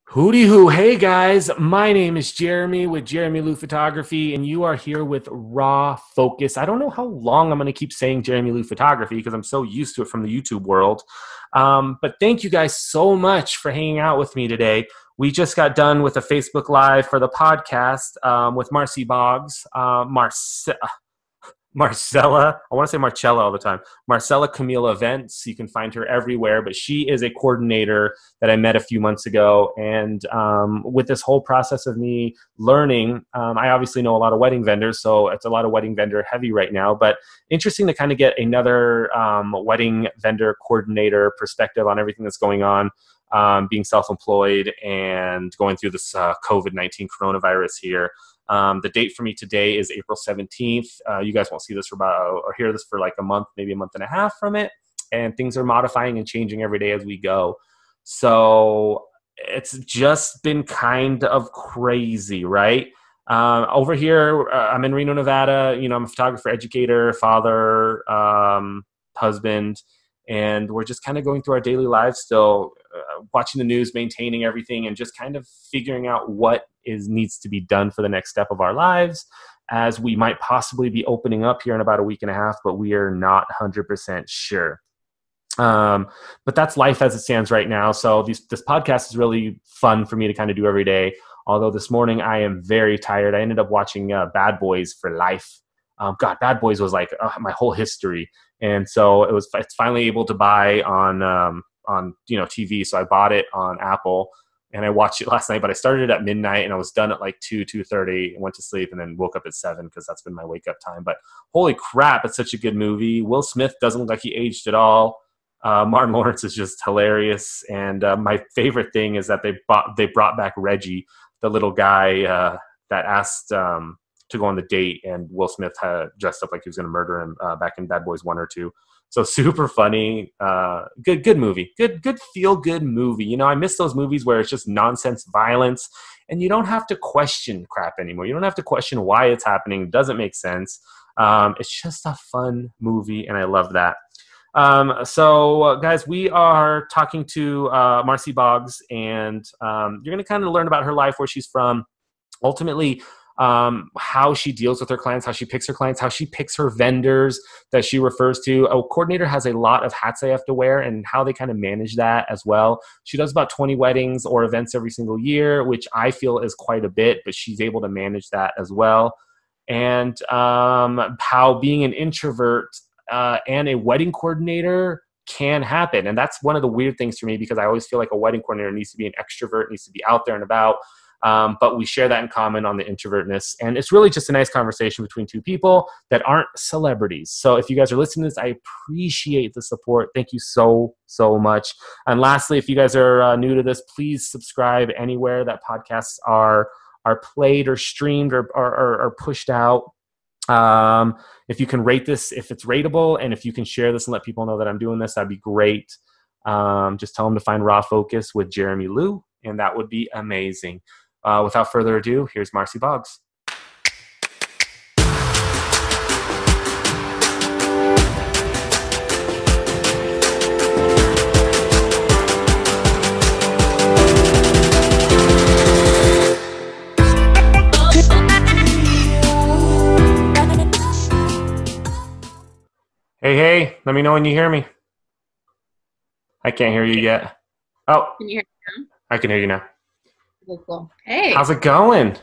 Hooty hoo. Hey guys, my name is Jeremy with Jeremy Lou Photography, and you are here with Raw Focus. I don't know how long I'm going to keep saying Jeremy Lou Photography because I'm so used to it from the YouTube world. But thank you guys so much for hanging out with me today. We just got done with a Facebook Live for the podcast with Marci Bogs, Marcella, I want to say Marcella all the time. Marcella Camille Events. You can find her everywhere, but she is a coordinator that I met a few months ago. And with this whole process of me learning, I obviously know a lot of wedding vendors, so it's a lot of wedding vendor heavy right now. But interesting to kind of get another wedding vendor coordinator perspective on everything that's going on, being self-employed and going through this COVID-19 coronavirus here. The date for me today is April 17th. You guys won't see this for or hear this for like a month, maybe a month and a half from it. And things are modifying and changing every day as we go. So it's just been kind of crazy, right? Over here, I'm in Reno, Nevada. You know, I'm a photographer, educator, father, husband, and we're just kind of going through our daily lives still, watching the news, maintaining everything, and just kind of figuring out what needs to be done for the next step of our lives, as we might possibly be opening up here in about a week and a half, but we are not 100% sure. But that's life as it stands right now. So this podcast is really fun for me to kind of do every day. Although this morning I am very tired. I ended up watching Bad Boys for life. God, Bad Boys was like my whole history. And so it's finally able to buy on TV. So I bought it on Apple and I watched it last night, but I started it at midnight and I was done at like 2:30 and went to sleep and then woke up at 7 because that's been my wake up time. But holy crap, it's such a good movie. Will Smith doesn't look like he aged at all. Martin Lawrence is just hilarious. And my favorite thing is that they brought back Reggie, the little guy that asked to go on the date, and Will Smith had dressed up like he was going to murder him back in Bad Boys 1 or 2. So super funny, good movie, good feel good movie. You know, I miss those movies where it's just nonsense violence and you don't have to question crap anymore. You don't have to question why it's happening. It doesn't make sense. It's just a fun movie and I love that. So guys, we are talking to Marci Bogs, and you're going to kind of learn about her life, where she's from, ultimately how she deals with her clients, how she picks her clients, how she picks her vendors that she refers to. A coordinator has a lot of hats they have to wear, and how they kind of manage that as well. She does about 20 weddings or events every single year, which I feel is quite a bit, but she's able to manage that as well. And how being an introvert and a wedding coordinator can happen. And that's one of the weird things for me, because I always feel like a wedding coordinator needs to be an extrovert, needs to be out there and about. But we share that in common on the introvertness. And it's really just a nice conversation between two people that aren't celebrities. So if you guys are listening to this, I appreciate the support. Thank you so, so much. And lastly, if you guys are new to this, please subscribe anywhere that podcasts are played or streamed or pushed out. If you can rate this, if it's rateable, and if you can share this and let people know that I'm doing this, that'd be great. Just tell them to find Raw Focus with Jeremy Lou, and that would be amazing. Without further ado, here's Marci Bogs. Hey, let me know when you hear me. I can't hear you yet. Oh, can you hear me now? I can hear you now. Cool. Hey. How's it going?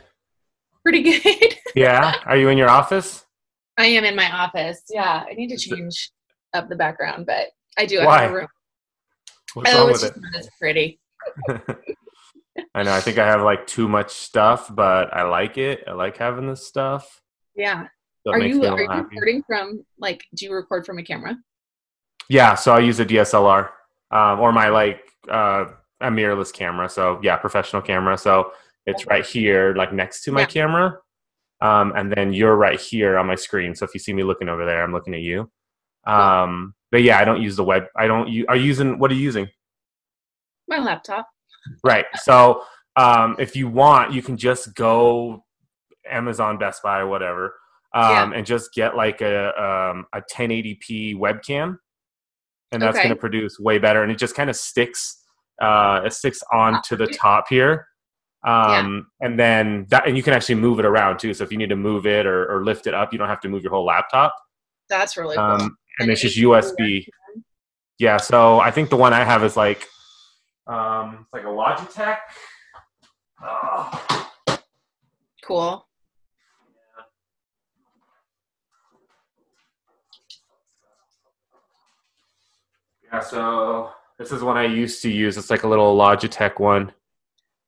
Pretty good. Yeah? Are you in your office? I am in my office. Yeah. I need to change up the background, but I do. Why? I have a room. What's wrong with it? It's not as pretty. I know. I think I have like too much stuff, but I like it. I like having this stuff. Yeah. So are you recording from, like, do you record from a camera? Yeah. So I use a DSLR or my a mirrorless camera. So yeah, professional camera. So it's right here, like next to my camera. And then you're right here on my screen. So if you see me looking over there, I'm looking at you. But yeah, I don't use the web. What are you using? My laptop. Right. So if you want, you can just go Amazon, Best Buy, or whatever, and just get like a 1080p webcam. And that's going to produce way better. And it just kind of sticks It sticks onto the top here. And then and you can actually move it around too. So if you need to move it or lift it up, you don't have to move your whole laptop. That's really cool. And it's just USB. Yeah. So I think the one I have is like, it's like a Logitech. Oh. Cool. Yeah. So this is one I used to use. It's like a little Logitech one.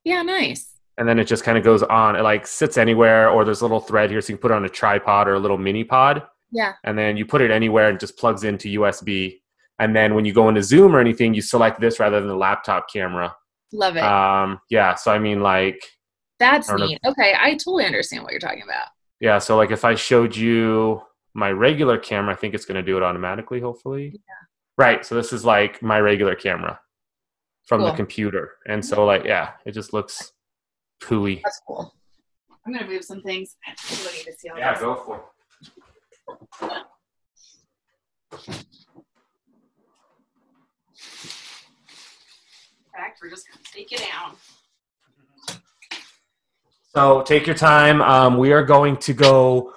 Yeah. Nice. And then it just kind of goes on. It like sits anywhere, or there's a little thread here so you can put it on a tripod or a little mini pod. Yeah. And then you put it anywhere and just plugs into USB. And then when you go into Zoom or anything, you select this rather than the laptop camera. Love it. Yeah. So I mean, like, that's neat. Okay, I totally understand what you're talking about. Yeah. So like, if I showed you my regular camera, I think it's going to do it automatically. Hopefully. Yeah. Right. So this is like my regular camera from the computer, and so like, yeah, it just looks pooey. That's cool. I'm gonna move some things. I need to see all this. Go for it. We're just gonna take it down. So take your time. We are going to go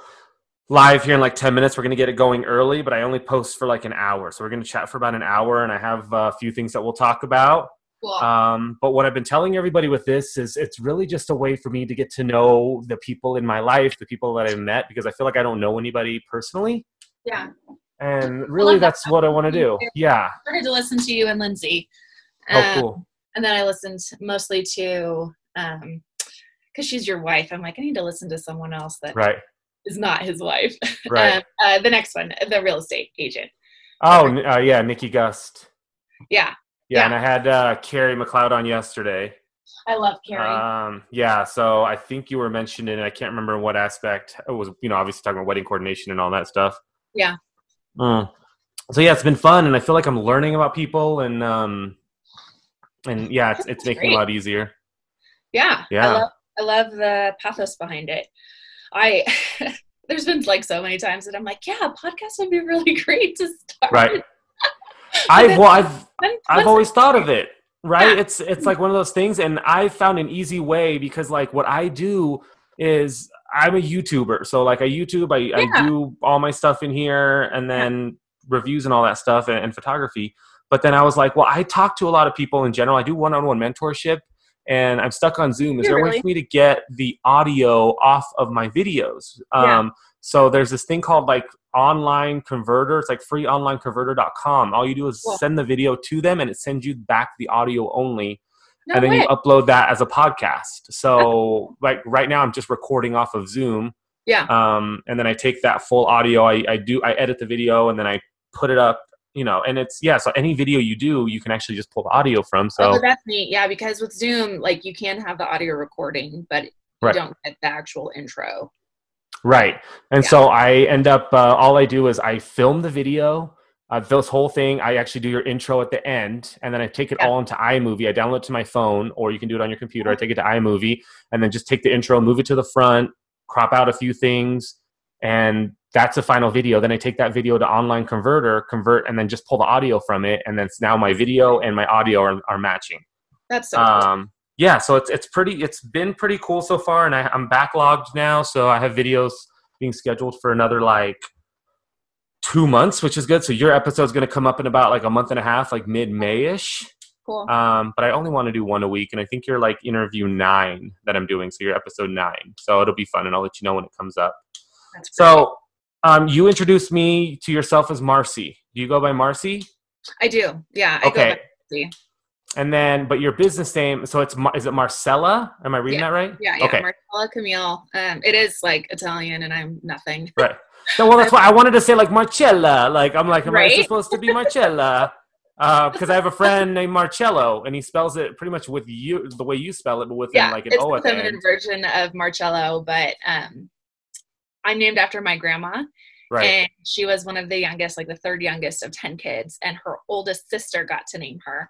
live here in like 10 minutes. We're going to get it going early, but I only post for like an hour. So we're going to chat for about an hour, and I have a few things that we'll talk about. Cool. But what I've been telling everybody with this is it's really just a way for me to get to know the people in my life, the people that I've met, because I feel like I don't know anybody personally. Yeah. And really that's what I want to do. Yeah. I started to listen to you and Lindsay. Oh, cool. And then I listened mostly to, because she's your wife. I'm like, I need to listen to someone else that is not his wife. Right. The next one, the real estate agent. Oh, yeah, Nikki Gust. Yeah. Yeah, and I had Carrie McLeod on yesterday. I love Carrie. Yeah, so I think you were mentioning, and I can't remember in what aspect. It was, obviously talking about wedding coordination and all that stuff. Yeah. So yeah, it's been fun, and I feel like I'm learning about people, and yeah, it's making it a lot easier. Yeah. I love the pathos behind it. There's been like so many times that I'm like, yeah, a podcast would be really great to start. Right. I've always thought of it, right? Yeah. It's like one of those things, and I found an easy way because like what I do is I'm a YouTuber. So like I do all my stuff in here, and then reviews and all that stuff and photography. But then I was like, well, I talk to a lot of people in general. I do one-on-one mentorship, and I'm stuck on Zoom. Is there a way for me to get the audio off of my videos? So there's this thing called like online converter. It's like freeonlineconverter.com. All you do is send the video to them, and it sends you back the audio only. And then you upload that as a podcast. So like right now I'm just recording off of Zoom. Yeah. And then I take that full audio. I edit the video, and then I put it up, and it's, so any video you do, you can actually just pull the audio from. So but that's neat. Yeah. Because with Zoom, like you can have the audio recording, but you don't get the actual intro. Right. And so I end up, all I do is I film the video, this whole thing. I actually do your intro at the end, and then I take it all into iMovie. I download it to my phone, or you can do it on your computer. I take it to iMovie, and then just take the intro, move it to the front, crop out a few things, and that's a final video. Then I take that video to Online Converter, convert, and then just pull the audio from it. And then now my video and my audio are matching. That's so cool. Yeah, so it's been pretty cool so far, and I'm backlogged now, so I have videos being scheduled for another like 2 months, which is good. So your episode's going to come up in about like a month and a half, like mid-May-ish. Cool. But I only want to do one a week, and I think you're like interview 9 that I'm doing, so you're episode 9. So it'll be fun, and I'll let you know when it comes up. That's great. So you introduced me to yourself as Marci. Do you go by Marci? I do. Yeah. I go by Marci. And then, but your business name, so is it Marcella? Am I reading that right? Yeah. Okay. Marcella Camille. It is like Italian, and I'm nothing. Right. So, well, that's why I wanted to say like Marcella. Like, I'm like, am I supposed to be Marcella? Because I have a friend named Marcello, and he spells it pretty much with you, the way you spell it, but with like an O at the end. It's a feminine version of Marcello, but I'm named after my grandma. Right. And she was one of the youngest, like the third youngest of 10 kids. And her oldest sister got to name her.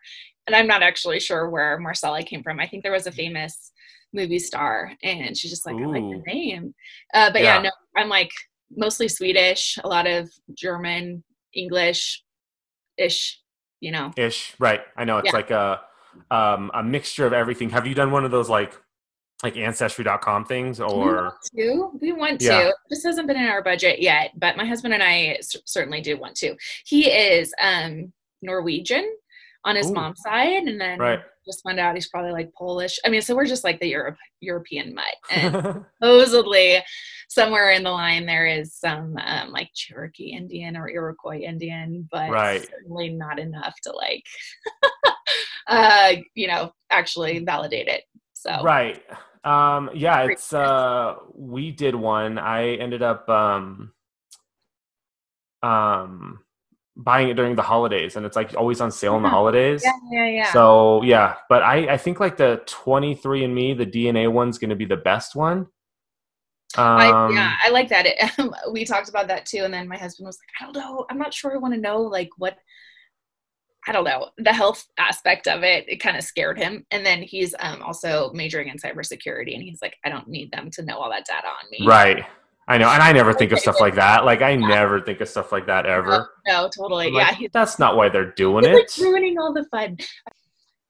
And I'm not actually sure where Marcella came from. I think there was a famous movie star, and she's just like, I like the name. But no, I'm like mostly Swedish, a lot of German, English-ish, Ish, right. I know. It's like a mixture of everything. Have you done one of those like ancestry.com things or? We want Yeah. to. This hasn't been in our budget yet, but my husband and I certainly do want to. He is Norwegian on his Ooh, mom's side, and then right. just found out he's probably like Polish. I mean, so we're just like the European mutt. And supposedly somewhere in the line there is some like Cherokee Indian or Iroquois Indian, but Right. certainly not enough to like actually validate it. So Right. Yeah, it's we did one. I ended up um buying it during the holidays, and it's like always on sale in the yeah, holidays. yeah. So yeah, but I think like the 23andMe, the DNA one's going to be the best one. I like that. We talked about that too, and then my husband was like, I don't know, I'm not sure I want to know like what, I don't know, the health aspect of it. It kind of scared him. And then he's also majoring in cybersecurity, and he's like, I don't need them to know all that data on me. Right. I know, and I never think of stuff like that. Like I never think of stuff like that No, ever. no, totally. I'm Yeah, like, that's not why they're doing he's like it. ruining all the fun.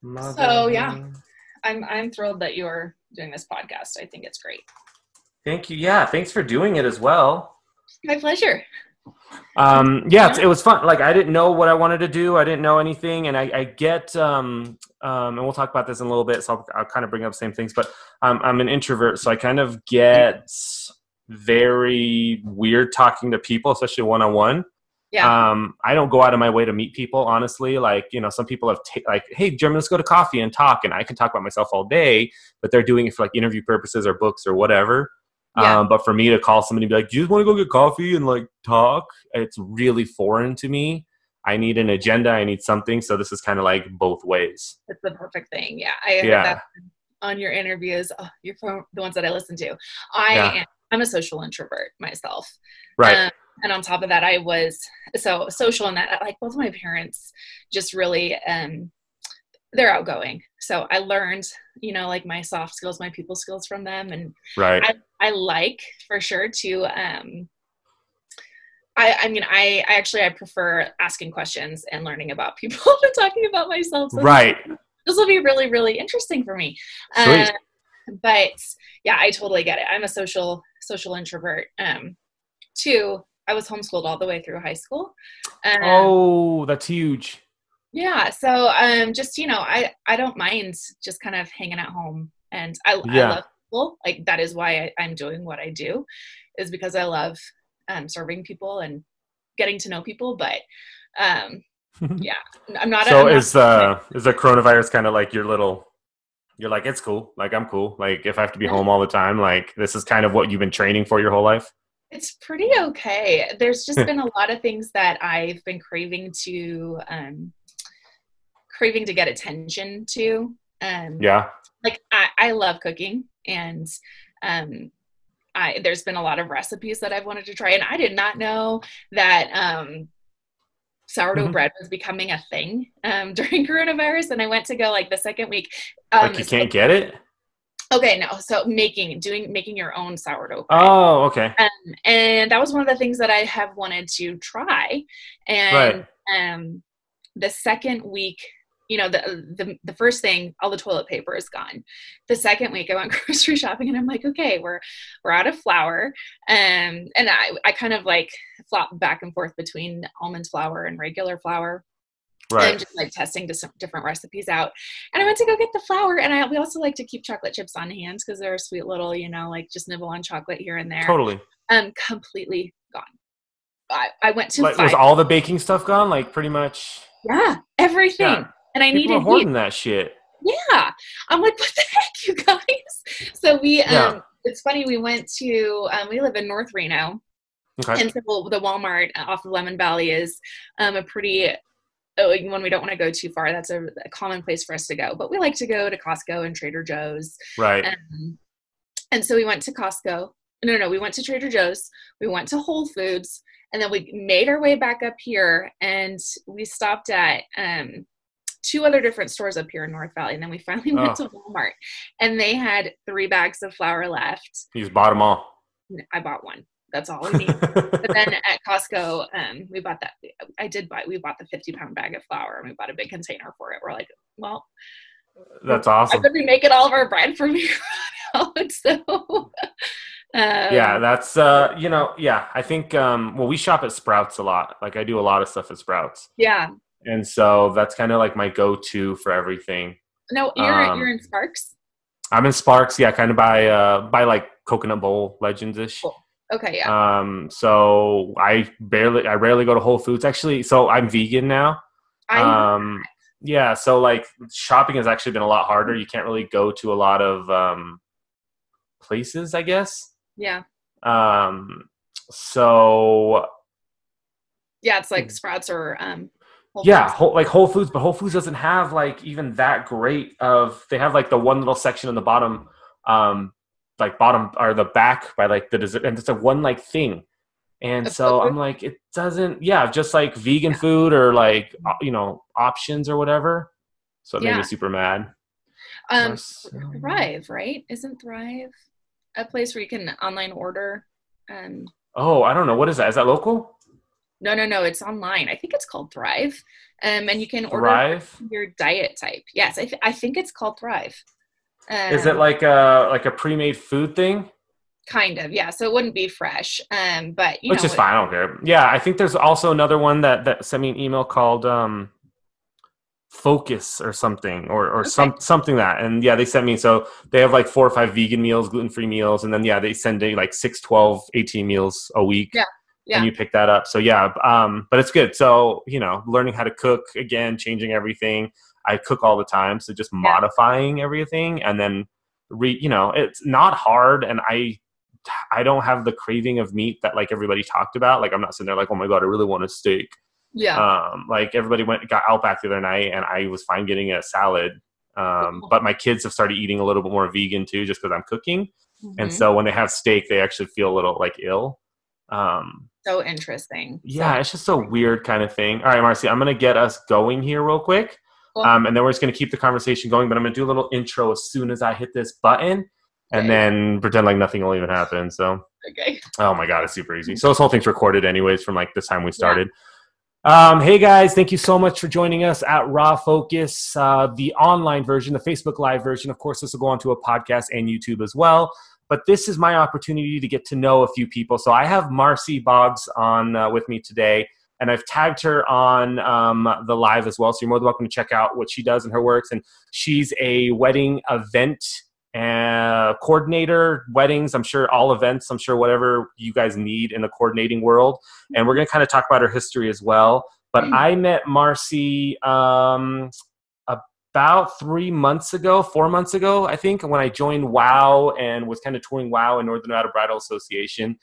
Mother. So yeah, I'm thrilled that you're doing this podcast. I think it's great. Thank you. Yeah, thanks for doing it as well. My pleasure. Yeah, it was fun. Like I didn't know what I wanted to do. I didn't know anything, and I get and we'll talk about this in a little bit. So I'll kind of bring up the same things, but I'm an introvert, so I kind of get very weird talking to people, especially one-on-one. Yeah. I don't go out of my way to meet people, honestly. Like, some people have like, hey, Jeremy, let's go to coffee and talk, and I can talk about myself all day, but they're doing it for like interview purposes or books or whatever. Yeah. But for me to call somebody and be like, do you just want to go get coffee and like talk? It's really foreign to me. I need an agenda. I need something. So this is kind of like both ways. It's the perfect thing. Yeah. I heard that on your interviews. Oh, you're from the ones that I listen to. I'm a social introvert myself. Right. And on top of that, I was so social in that like both of my parents just really, they're outgoing. So I learned, like my soft skills, my people skills from them. And right. I like for sure to, I prefer asking questions and learning about people than talking about myself. So right. This will be really, really interesting for me. Sweet. But yeah, I totally get it. I'm a social introvert. Too, I was homeschooled all the way through high school. Oh, that's huge. Yeah. So, just, I don't mind just kind of hanging at home, and I love people. Like that is why I'm doing what I do, is because I love, serving people and getting to know people. But, yeah, I'm not. So is the coronavirus kind of like you're like, it's cool. Like I'm cool. Like if I have to be home all the time, like this is kind of what you've been training for your whole life. It's pretty okay. There's just been a lot of things that I've been craving to get attention to. Yeah. Like I love cooking, and there's been a lot of recipes that I've wanted to try, and I did not know that sourdough bread was becoming a thing during coronavirus. And I went to go like the second week. Like you can't get it? Okay, no. So making your own sourdough bread. Oh, okay. And that was one of the things that I have wanted to try. And the second week, the first thing, all the toilet paper is gone. The second week I went grocery shopping, and I'm like, okay, we're out of flour. And I kind of like flop back and forth between almond flour and regular flour. Right. And just like testing different recipes out. And I went to go get the flour, and we also like to keep chocolate chips on hand because they're a sweet little, like just nibble on chocolate here and there. Totally. Completely gone. I went to was all the baking stuff gone? Like pretty much. Yeah, everything. Yeah. And I People needed are hoarding that shit. Yeah. I'm like, what the heck, you guys? So it's funny, we went to, we live in North Reno. Okay. And so the Walmart off of Lemon Valley is a pretty, when we don't want to go too far, that's a common place for us to go. But we like to go to Costco and Trader Joe's. Right. And so we went to Costco. No, we went to Trader Joe's. We went to Whole Foods. And then we made our way back up here, and we stopped at two other different stores up here in North Valley. And then we finally went to Walmart, and they had 3 bags of flour left. You just bought them all. I bought one. That's all we need. But then at Costco, we bought that. We bought the 50-pound bag of flour, and we bought a big container for it. We're like, well, That's I've awesome. been making all of our bread from here on out. So, Yeah, um, that's yeah, I think well, we shop at Sprouts a lot. Like I do a lot of stuff at Sprouts. yeah. And so that's kind of like my go-to for everything. No, you're Um in Sparks. I'm in Sparks, yeah, kind of by like Coconut Bowl Legends-ish. Cool. Okay, yeah. So I rarely go to Whole Foods actually. So I'm vegan now. I know. Um yeah, so like shopping has actually been a lot harder. You can't really go to a lot of places, I guess. Yeah. Um, so Yeah, it's like Sprouts or Whole yeah, Foods. like Whole Foods, but Whole Foods doesn't have like even that great of. They have like the one little section on the bottom, um, like bottom or the back by like the dessert, and it's a one like thing. And Of cooked so food? I'm like, it doesn't. Yeah, just like vegan food or like options or whatever. So it made me Yeah. super mad. Um, Marcel. Thrive, right? Isn't Thrive a place where you can online order? Um, Oh, I don't know. What is that? Is that local? no, no, no, it's online. I think it's called Thrive. And you can order Thrive. your diet type. Yes, I think it's called Thrive. Is it Um, like a pre-made food thing? Kind of, yeah. So it wouldn't be fresh. But Which is fine. I don't care. Yeah, I think there's also another one that sent me an email called Focus or something or okay. something that. And yeah, they sent me. So they have like 4 or 5 vegan meals, gluten-free meals, and then yeah, they send you like 6, 12, 18 meals a week, Yeah. and Yeah. you pick that up. So yeah, but it's good. So learning how to cook again, changing everything. I cook all the time, so just Yeah. modifying everything, and then it's not hard, and I don't have the craving of meat that like everybody talked about. Like I'm not sitting there like, oh my god, I really want a steak. Yeah. Like everybody got Outback the other night, and I was fine getting a salad. Cool. But my kids have started eating a little bit more vegan too, just because I'm cooking. And Hmm. so when they have steak, they actually feel a little like ill. Um, So interesting. So yeah, it's just a weird kind of thing. All right, Marcy, I'm gonna get us going here real quick, cool. and then we're just gonna keep the conversation going. But I'm gonna do a little intro as soon as I hit this button, and Okay. then pretend like nothing will even happen. So, Okay. oh my god, it's super easy. So this whole thing's recorded anyways from like the time we Yeah. started. Hey guys, thank you so much for joining us at Raw Focus, the online version, the Facebook Live version. Of course, this will go onto a podcast and YouTube as well. But this is my opportunity to get to know a few people. So I have Marci Bogs on with me today, and I've tagged her on the live as well. So you're more than welcome to check out what she does and her works. And she's a wedding event coordinator, weddings, I'm sure all events, I'm sure whatever you guys need in the coordinating world. And we're going to kind of talk about her history as well. But I met Marci about 3 months ago, 4 months ago, I think, when I joined WOW and was kind of touring WOW and Northern Nevada Bridal Association.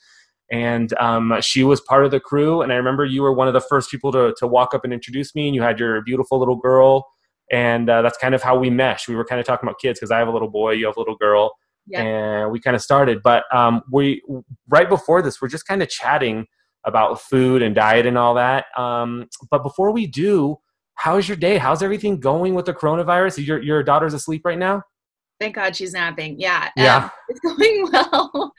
And she was part of the crew. And I remember you were one of the first people to walk up and introduce me, and you had your beautiful little girl. And that's kind of how we mesh. We were kind of talking about kids because I have a little boy, you have a little girl, Yeah. and we kind of started. But we right before this, we're just kind of chatting about food and diet and all that. But before we do, how's your day? How's everything going with the coronavirus? Your daughter's asleep right now? Thank God she's napping. Yeah, Yeah. it's going well.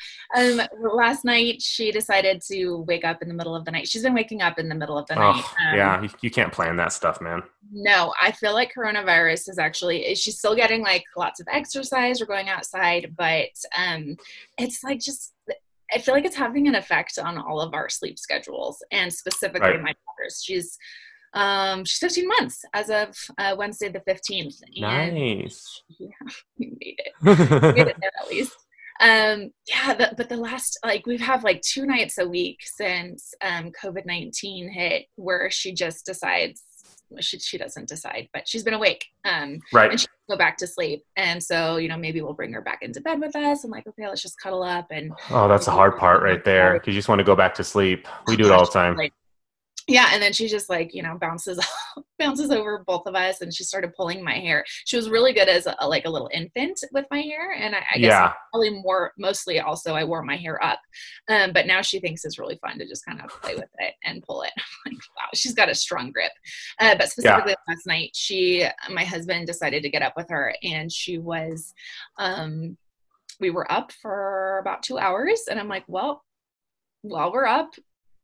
Last night she decided to wake up in the middle of the night. She's been waking up in the middle of the night. Oh, yeah. You can't plan that stuff, man. No, I feel like coronavirus is actually, she's still getting like lots of exercise or going outside, but it's like just, I feel like it's having an effect on all of our sleep schedules, and specifically Right. my daughter's. She's 15 months as of Wednesday the 15th, and Nice. yeah, we made it. Made it there at least. Yeah, but the last, like, we've had like 2 nights a week since COVID-19 hit, where she just decides, she doesn't decide, but she's been awake, Right. and she can go back to sleep. And so maybe we'll bring her back into bed with us, and like, okay, let's just cuddle up, and Oh, that's the maybe hard part right there, because you just want to go back to sleep. We do it all the time. like, yeah, and then she just like bounces bounces over both of us, and she started pulling my hair. She was really good as like a little infant with my hair, and I guess Yeah. probably mostly also I wore my hair up, but now she thinks it's really fun to just kind of play with it and pull it. I'm like, wow, she's got a strong grip. But specifically last night, my husband decided to get up with her, and she was, we were up for about 2 hours, and I'm like, well, while we're up,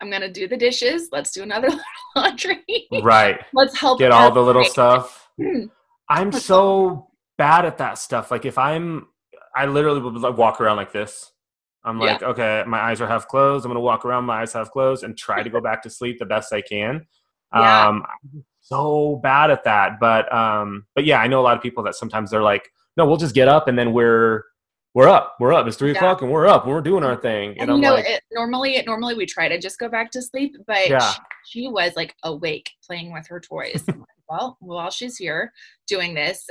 I'm going to do the dishes. Let's do another laundry. Right. Let's help Get all the little stuff. I'm Let's help. so bad at that stuff. Like I literally would like walk around like this. I'm Yeah. like, okay, my eyes are half closed. I'm going to walk around, my eyes half closed, and try to go back to sleep the best I can. Yeah. I'm so bad at that. But yeah, I know a lot of people that sometimes they're like, no, we'll just get up and then we're up. We're up. It's 3 o'clock and we're up and we're doing our thing. And And I'm like, normally we try to just go back to sleep, but yeah, she was like awake playing with her toys. I'm like, well, while she's here doing this,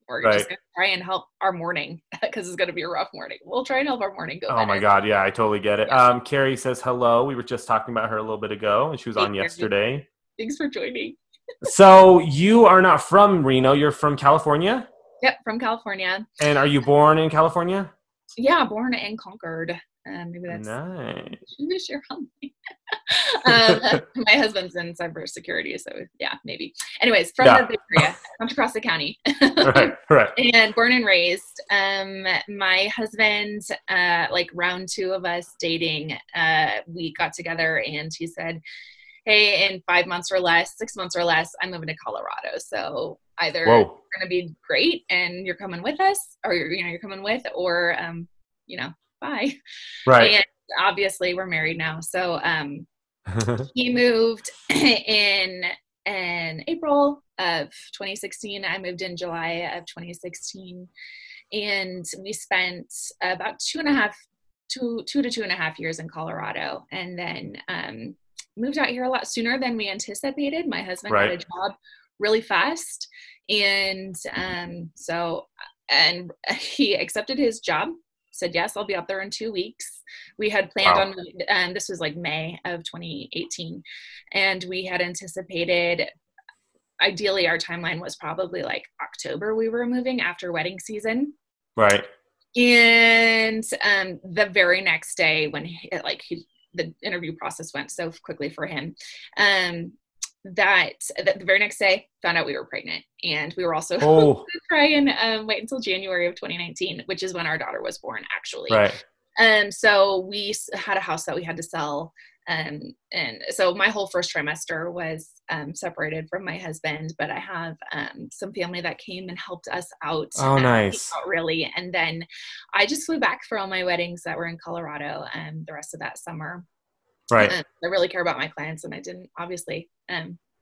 we're right. just gonna try and help our morning because it's gonna be a rough morning. We'll try and help our morning go Oh my better. God. Yeah, I totally get it. Yeah. Carrie says hello. We were just talking about her a little bit ago and she was Hey, on Carrie. yesterday. Thanks for joining. So you are not from Reno. You're from California? Yep, from California. And are you born in California? Yeah, born and conquered. Maybe that's Nice. maybe share humbly. My husband's in cybersecurity, so yeah, maybe. Anyways, from the Yeah. Bay Area, come to Cross the County, Right. and born and raised. My husband, like round 2 of us dating, we got together, and he said, "Hey, in 5 months or less, 6 months or less, I'm moving to Colorado. So either Whoa. you're going to be great and you're coming with us, or you're coming with, or bye." Right. And obviously, we're married now, so he moved in April of 2016. I moved in July of 2016, and we spent about 2 to 2.5 years in Colorado, and then moved out here a lot sooner than we anticipated. My husband got a Right. job really fast, and he accepted his job, said, yes, I'll be up there in 2 weeks. We had planned Wow. on, this was like May of 2018, and we had anticipated, ideally our timeline was probably like October we were moving after wedding season. Right. And the very next day when the interview process went so quickly for him, that the very next day found out we were pregnant, and we were also Oh. going to try and wait until January of 2019, which is when our daughter was born, actually. Right. So we had a house that we had to sell, and so my whole first trimester was separated from my husband, but I have some family that came and helped us out. Oh, nice. Not really. And then I just flew back for all my weddings that were in Colorado the rest of that summer. Right. I really care about my clients, and I didn't obviously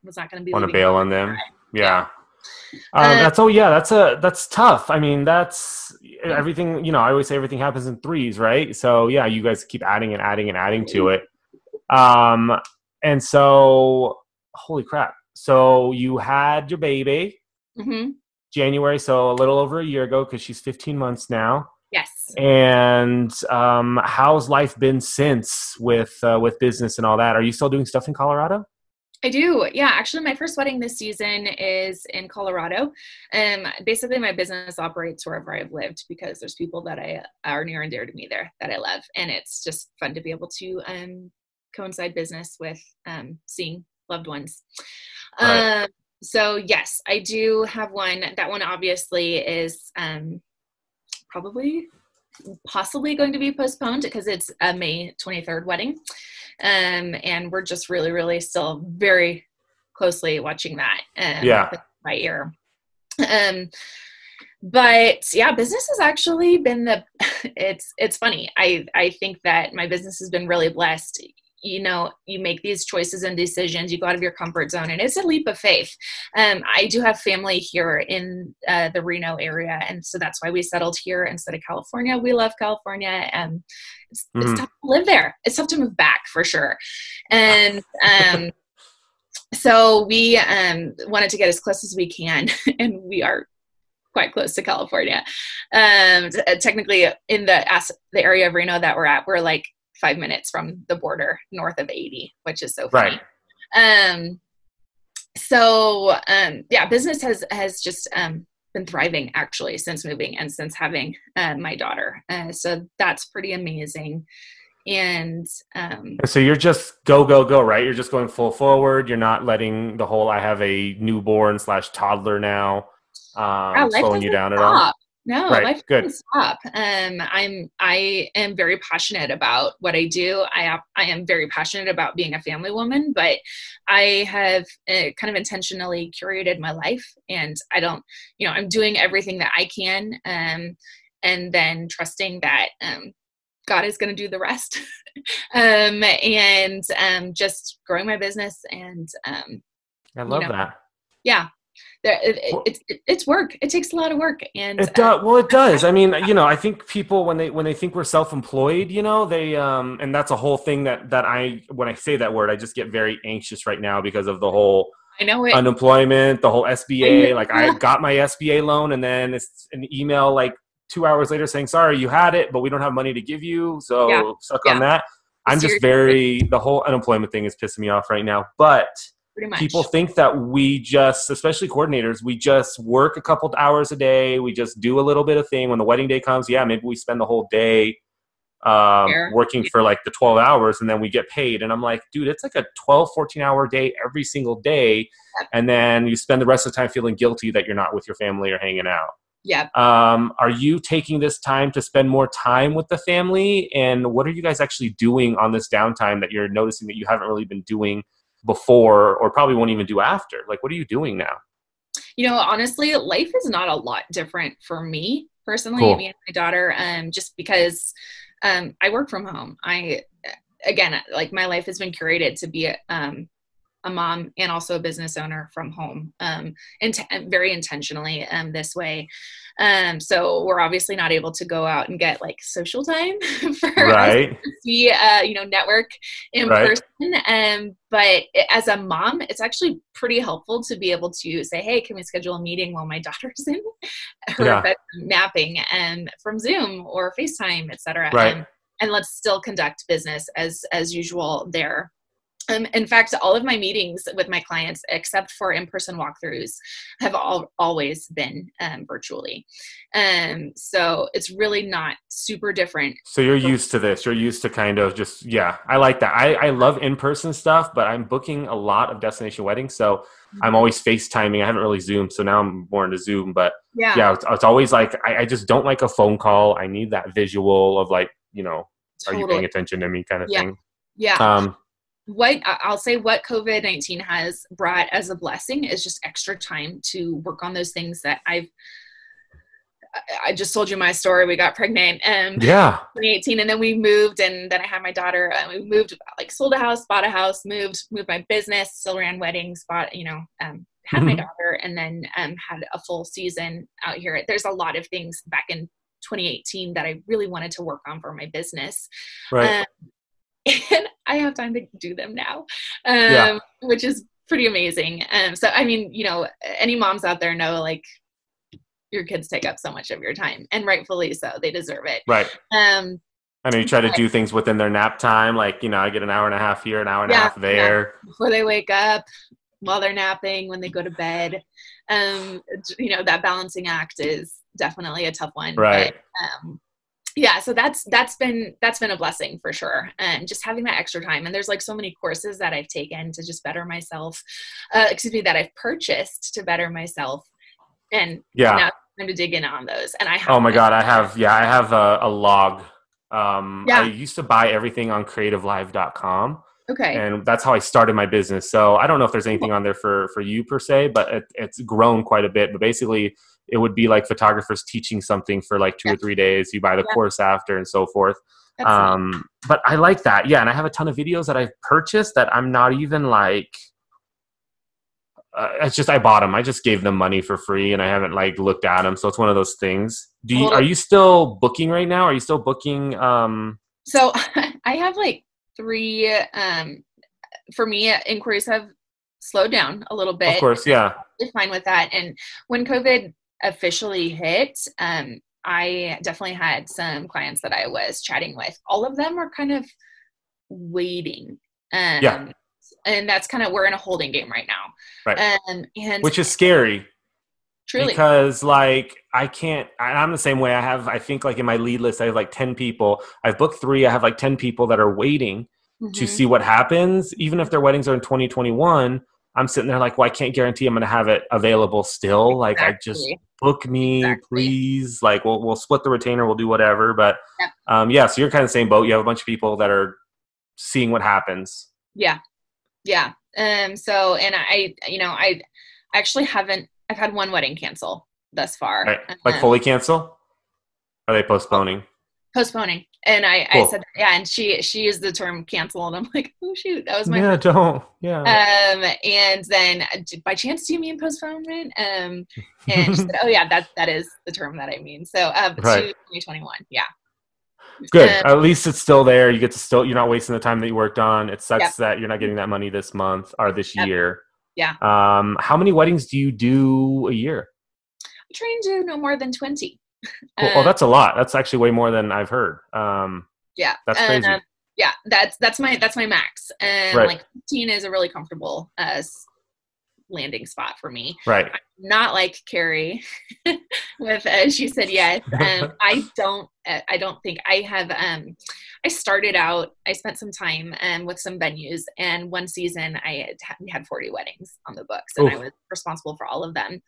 was not going to be Want to leaving bail on them. Yeah. Yeah. That's tough. I mean, that's everything, I always say everything happens in threes, right? So yeah, you guys keep adding and adding and adding to it. And so holy crap. So you had your baby Mm-hmm. January, so a little over a year ago, because she's 15 months now. Yes. And how's life been since with business and all that? Are you still doing stuff in Colorado? I do. Yeah. Actually, my first wedding this season is in Colorado. Basically, my business operates wherever I've lived because there's people that are near and dear to me there that I love. And it's just fun to be able to coincide business with seeing loved ones. Right. So, yes, I do have one. That one obviously is possibly going to be postponed because it's a May 23rd wedding. And we're just really, really still very closely watching that by ear. But yeah, business has actually been it's funny. I think that my business has been really blessed. You make these choices and decisions, you go out of your comfort zone, and it's a leap of faith. I do have family here in the Reno area, and so that's why we settled here instead of California. We love California, and it's tough to live there. It's tough to move back for sure. And so we wanted to get as close as we can, and we are quite close to California. Technically, in the area of Reno that we're at, we're like 5 minutes from the border north of 80, which is so funny. Right. Business has just been thriving actually since moving and since having my daughter. So that's pretty amazing. And so you're just go, right? You're just going full forward. You're not letting the whole, I have a newborn / toddler now, slowing you down at all. No, Right. life Good. doesn't stop. I am very passionate about what I do. I am very passionate about being a family woman, but I have kind of intentionally curated my life, and I don't, I'm doing everything that I can, and then trusting that God is going to do the rest, and just growing my business, and I you love know, that. yeah, Well, it's work. It takes a lot of work, and it does. Well, it does. I mean, I think people when they think we're self-employed, they and that's a whole thing that when I say that word, I just get very anxious right now because of the whole I know it. unemployment, the whole I SBA. Like I know. got my SBA loan, and then it's an email like 2 hours later saying, "Sorry, you had it, but we don't have money to give you, Yeah, so suck on yeah. that." I'm just the whole unemployment thing is pissing me off right now, but Pretty people much. think that we just, especially coordinators, we just work a couple hours a day. We just do a little bit of thing. When the wedding day comes, yeah, maybe we spend the whole day Fair. working for like the 12 hours and then we get paid. And I'm like, dude, it's like a 12, 14-hour day every single day. And then you spend the rest of the time feeling guilty that you're not with your family or hanging out. Yeah. Are you taking this time to spend more time with the family? And what are you guys actually doing on this downtime that you're noticing that you haven't really been doing before, or probably won't even do after? Like, what are you doing now? Honestly, life is not a lot different for me personally, me Cool. and my daughter, just because I work from home. Again, like my life has been curated to be a mom and also a business owner from home, and very intentionally this way. So we're obviously not able to go out and get like social time for us Right. to see, network in Right. person. But as a mom, it's actually pretty helpful to be able to say, hey, can we schedule a meeting while my daughter's in her Yeah. bedroom napping, from Zoom or FaceTime, etc. Right. And let's still conduct business as usual there. In fact, all of my meetings with my clients, except for in-person walkthroughs, have always been virtually. So it's really not super different. So you're used to this. You're used to kind of just, yeah, I like that. I love in-person stuff, but I'm booking a lot of destination weddings. So I'm always FaceTiming. I haven't really Zoomed, so now I'm more into Zoom. But Yeah, yeah, it's always like, I just don't like a phone call. I need that visual of like, are you totally. paying attention to me kind of Yeah, thing. yeah. Um, I'll say what COVID-19 has brought as a blessing is just extra time to work on those things that I just told you my story. We got pregnant yeah. 2018, and then we moved, and then I had my daughter. We moved, like sold a house, bought a house, moved my business, still ran weddings, had my daughter, and then had a full season out here. There's a lot of things back in 2018 that I really wanted to work on for my business. Right. And I have time to do them now, Yeah. which is pretty amazing. So, I mean, any moms out there know, like, your kids take up so much of your time, and rightfully so. They deserve it. Right. Um, I know you try to do things within their nap time. Like, I get an hour and a half here, an hour and a half yeah. there. Before they wake up, while they're napping, when they go to bed, that balancing act is definitely a tough one. Right. But, yeah, so that's been a blessing for sure. And just having that extra time. And there's like so many courses that I've taken to just better myself, that I've purchased to better myself. And Yeah. now it's time to dig in on those. And I have. Oh my God. I have a log. I Yeah. used to buy everything on creativelive.com. Okay. And that's how I started my business. So I don't know if there's anything on there for you per se, but it's grown quite a bit. But basically, it would be like photographers teaching something for like 2 or 3 days. You buy the course after and so forth. But I like that. Yeah. And I have a ton of videos that I've purchased that I'm not even like, it's just, I bought them. I just gave them money for free and I haven't like looked at them. So it's one of those things. Are you still booking right now? Are you still booking? So I have like 3, for me, inquiries have slowed down a little bit. Of course. Yeah. I'm fine with that. And when COVID officially hit, I definitely had some clients that I was chatting with. All of them are kind of waiting. Yeah. And that's kind of, we're in a holding game right now. Right. And which is scary. Truly. Because like I'm the same way. I think like in my lead list, I have like 10 people. I've booked 3. I have like 10 people that are waiting to see what happens. Even if their weddings are in 2021, I'm sitting there like, well, I can't guarantee I'm going to have it available still. Like I just book me, exactly. please. Like we'll split the retainer, we'll do whatever. But Yep. yeah, so you're kind of the same boat. You have a bunch of people that are seeing what happens. Yeah. Yeah. So, and I actually I've had one wedding cancel thus far. Right. Like fully cancel? Are they Oh, postponing? postponing. And I said, Cool. yeah. And she used the term cancel. And I'm like, oh shoot, that was my Yeah, first. don't. Yeah. And then by chance, do you mean postponement? And she said, oh yeah, that is the term that I mean. So, to Right. 2021. Yeah. Good. Um, At least it's still there. You get to still, you're not wasting the time that you worked on. It yep. sucks that you're not getting that money this month or this Yep. year. Yeah. How many weddings do you do a year? I'm trying to do no more than 20. Cool. Oh, Um, that's a lot. That's actually way more than I've heard. yeah. That's And, crazy. yeah, that's my max. And Right. like 15 is a really comfortable, landing spot for me. Right. I'm not like Carrie with she said yes. I don't think I have I started out, I spent some time with some venues, and one season we had 40 weddings on the books, and I Oof. was responsible for all of them,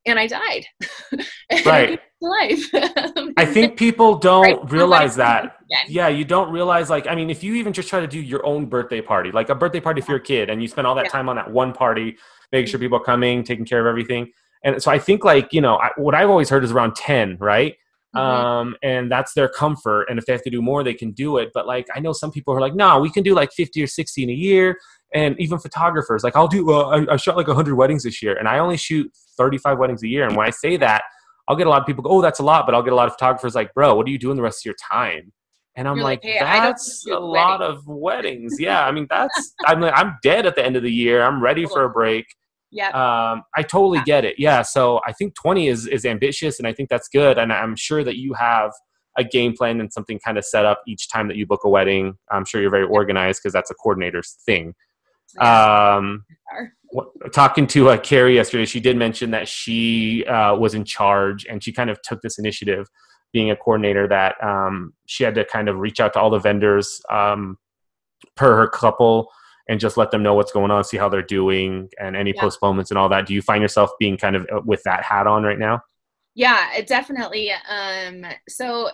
and I died. And I came Right. to life. I think people Right don't before wedding realize that. again. Yeah, you don't realize, like, I mean, if you even just try to do your own birthday party, like a birthday party if you're a kid and you spend all that Yeah. time on that one party, making sure people are coming, taking care of everything. And so I think, like, what I've always heard is around 10, right? Mm-hmm. And that's their comfort. And if they have to do more, they can do it. But like, I know some people are like, no, we can do like 50 or 60 in a year. And even photographers, like I'll do, I shot like 100 weddings this year and I only shoot 35 weddings a year. And when I say that, I'll get a lot of people go, oh, that's a lot. But I'll get a lot of photographers like, bro, what are you doing the rest of your time? And I'm You're like, like, hey, I don't that's a shoot lot weddings. of weddings. Yeah. I mean, I'm dead at the end of the year. I'm ready for a break. Yep. I totally Yeah. get it. Yeah. So I think 20 is ambitious and I think that's good. And I'm sure that you have a game plan and something kind of set up each time that you book a wedding. I'm sure you're very organized because that's a coordinator's thing. Yeah. Um, Talking to Carrie yesterday, she did mention that she was in charge and she kind of took this initiative being a coordinator that she had to kind of reach out to all the vendors per her couple and just let them know what's going on, see how they're doing and any Yeah. postponements and all that. Do you find yourself being kind of with that hat on right now? Yeah, it definitely. So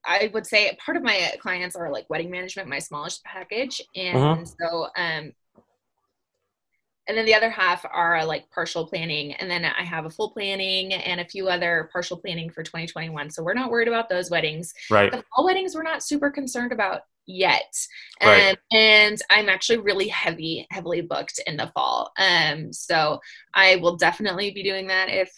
I would say part of my clients are like wedding management, my smallest package. And Mm-hmm. so, and then the other half are like partial planning. And then I have a full planning and a few other partial planning for 2021. So we're not worried about those weddings. Right. The fall weddings, we're not super concerned about yet. Right. And I'm actually really heavily booked in the fall. So I will definitely be doing that if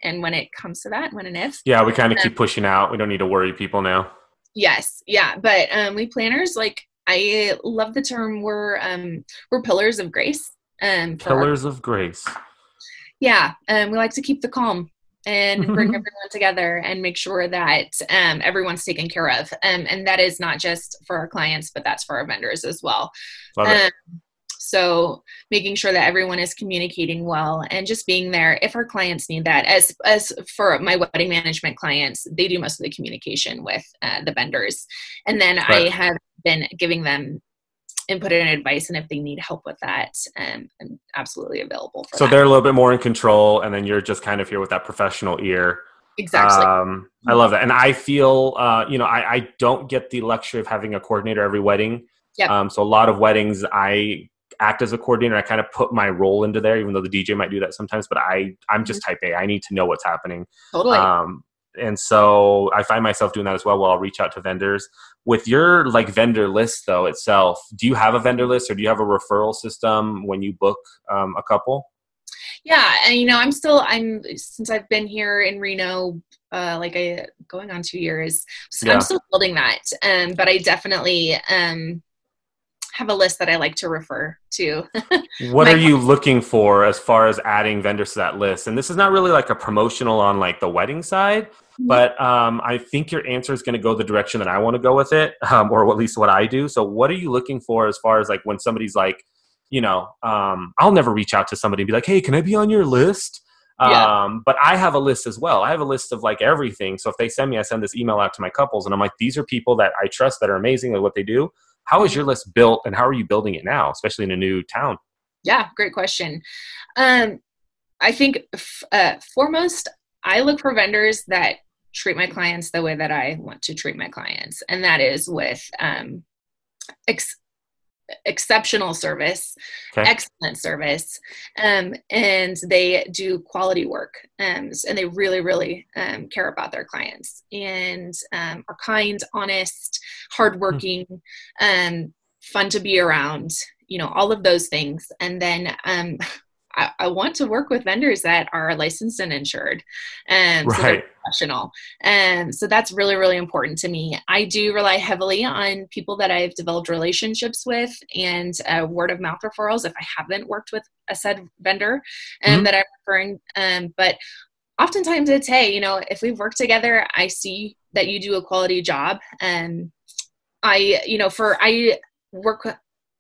and when it comes to that, when and if. Yeah, we kind of keep pushing out. We don't need to worry people now. Yes, yeah, but we planners, like, I love the term, we're pillars of grace. For our, Pillars of grace. yeah, we like to keep the calm and bring everyone together and make sure that everyone's taken care of, and that is not just for our clients, but that's for our vendors as well. Love it. So making sure that everyone is communicating well and just being there if our clients need that. As for my wedding management clients, they do most of the communication with the vendors. And then Right. I have been giving them input and advice. And if they need help with that, I'm absolutely available for So that. they're a little bit more in control and then you're just kind of here with that professional ear. Exactly. I love that. And I feel, I don't get the luxury of having a coordinator every wedding. Yep. So a lot of weddings, I act as a coordinator. I kind of put my role into there, even though the DJ might do that sometimes, but I'm just type A. I need to know what's happening. Totally. And so I find myself doing that as well. While I'll reach out to vendors with your like vendor list though itself. Do you have a vendor list or do you have a referral system when you book a couple? Yeah. And, I'm since I've been here in Reno, going on 2 years, so Yeah. I'm still building that. But I definitely, have a list that I like to refer to. What are you looking for as far as adding vendors to that list? And this is not really like a promotional on like the wedding side, but I think your answer is going to go the direction that I want to go with it, or at least what I do. So what are you looking for as far as like when somebody's like, I'll never reach out to somebody and be like, hey, can I be on your list? Yeah. But I have a list as well. I have a list of like everything. So if they send me, I send this email out to my couples and I'm like, these are people that I trust that are amazing at what they do. How is your list built and how are you building it now, especially in a new town? Yeah, great question. I think foremost, I look for vendors that treat my clients the way that I want to treat my clients. And that is with exceptional service, Okay. excellent service, and they do quality work, and they really, really care about their clients, and are kind, honest, Hmm. hardworking, fun to be around, all of those things. And then I want to work with vendors that are licensed and insured. So they're Right. professional. And so that's really, really important to me. I do rely heavily on people that I've developed relationships with, and word of mouth referrals if I haven't worked with a said vendor Hmm. that I'm referring. But oftentimes it's, hey, if we've worked together, I see that you do a quality job. And I work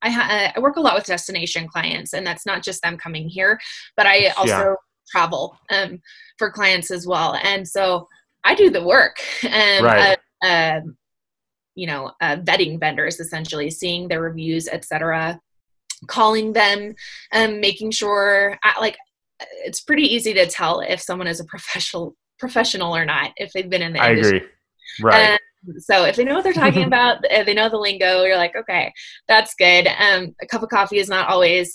I work a lot with destination clients, and that's not just them coming here, but I Yeah. also travel for clients as well. And so I do the work, Right. vetting vendors, essentially seeing their reviews, etc., calling them, making sure, it's pretty easy to tell if someone is a professional or not if they've been in the I industry. agree. Right. Um, so if they know what they're talking about, they know the lingo, you're like, okay, that's good. A cup of coffee is not always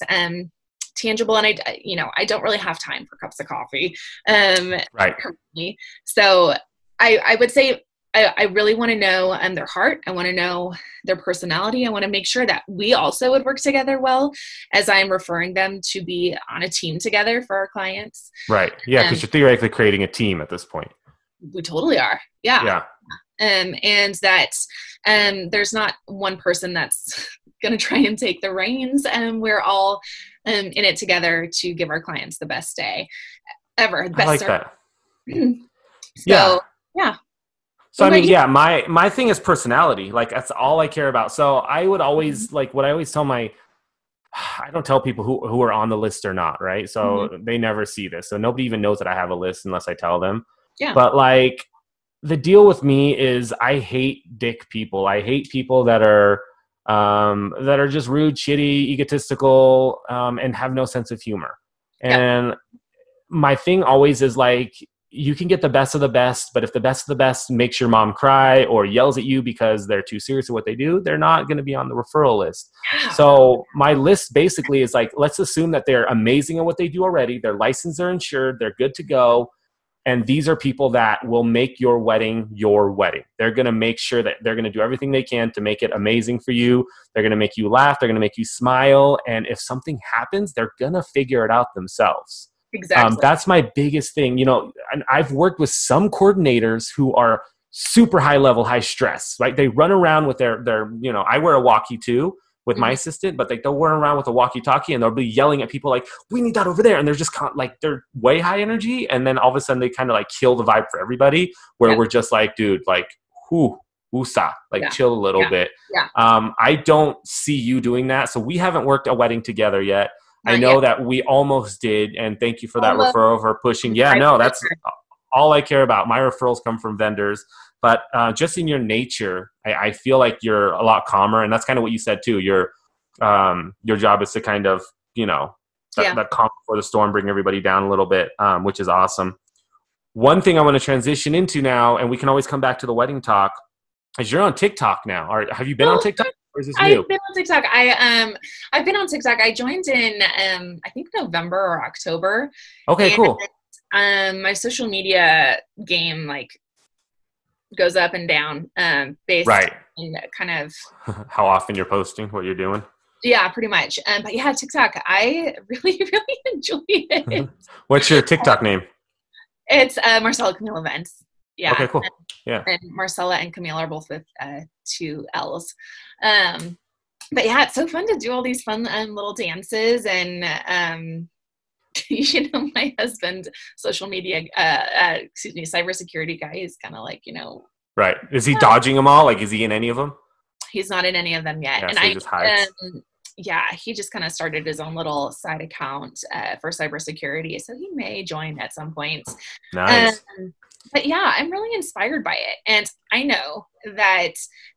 tangible, and I don't really have time for cups of coffee Right. currently. So I would say I really want to know their heart. I want to know their personality. I want to make sure that we also would work together well, as I'm referring them to be on a team together for our clients. Right. Yeah, because Um, you're theoretically creating a team at this point. we totally are. Yeah. Yeah. And that there's not one person that's going to try and take the reins. We're all in it together to give our clients the best day ever, the I best like service. that. Yeah. So, yeah. So What I about mean, you? yeah, my thing is personality. Like that's all I care about. So I would always like what I always tell my I don't tell people who are on the list or not, right? Mm-hmm. So they never see this. So nobody even knows that I have a list unless I tell them. Yeah. But like the deal with me is I hate dick people. I hate people that are just rude, shitty, egotistical, and have no sense of humor. Yep. And my thing always is like you can get the best of the best, but if the best of the best makes your mom cry or yells at you because they're too serious at what they do, they're not going to be on the referral list. Yeah. So my list basically is like, let's assume that they're amazing at what they do already. They're licensed, they're insured, they're good to go. And these are people that will make your wedding your wedding. They're going to make sure that they're going to do everything they can to make it amazing for you. They're going to make you laugh. They're going to make you smile. And if something happens, they're going to figure it out themselves. Exactly. That's my biggest thing. And I've worked with some coordinators who are super high level, high stress, right? They run around with I wear a walkie too with my Mm-hmm. assistant, but they'll run around with a walkie talkie and they'll be yelling at people like, we need that over there. And they're just like, they're way high energy. And then all of a sudden they kind of like kill the vibe for everybody where Yep. we're just like, dude, like, woosah, like Yeah. chill a little Yeah. bit. Yeah. I don't see you doing that. So we haven't worked a wedding together yet. I Not yet. know that we almost did, and thank you for that Almost. referral for pushing. Yeah, Right no, there. that's all I care about. My referrals come from vendors, but just in your nature, I feel like you're a lot calmer, and that's kind of what you said too. Your job is to kind of, Yeah. that calm before the storm, bring everybody down a little bit, which is awesome. One thing I want to transition into now, and we can always come back to the wedding talk, is you're on TikTok now. Have you been on Oh, TikTok, or is this new? I've been on TikTok. I've been on TikTok. I joined in I think November or October, Okay, and cool. my social media game like goes up and down based Right. on kind of, How often you're posting what you're doing? yeah, pretty much. But yeah, TikTok, I really, really enjoy it. What's your TikTok name? It's Marcella Camille Events. Okay, Yeah. cool. Yeah. And Marcella and Camille are both with two L's. But yeah, it's so fun to do all these fun little dances. And my husband, social media, cybersecurity guy, is kind of like, Right. Is he dodging them all? Like, is he in any of them? he's not in any of them yet. Yeah, And so he just hides. yeah, he just kind of started his own little side account for cybersecurity, so he may join at some point. Nice. But yeah, I'm really inspired by it, and I know that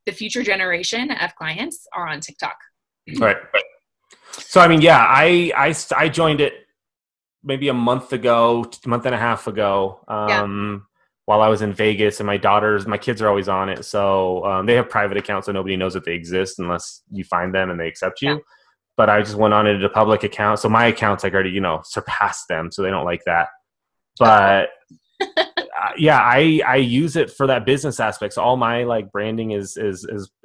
the future generation of clients are on TikTok. Right. So, I mean, yeah, I joined it maybe a month ago, month and a half ago, Yeah. while I was in Vegas, and my kids are always on it. So they have private accounts, so nobody knows that they exist unless you find them and they accept Yeah. you. But I just went on it a public account. So my account's like already, surpassed them. So they don't like that. Of course. But yeah, I use it for that business aspect. So all my like branding is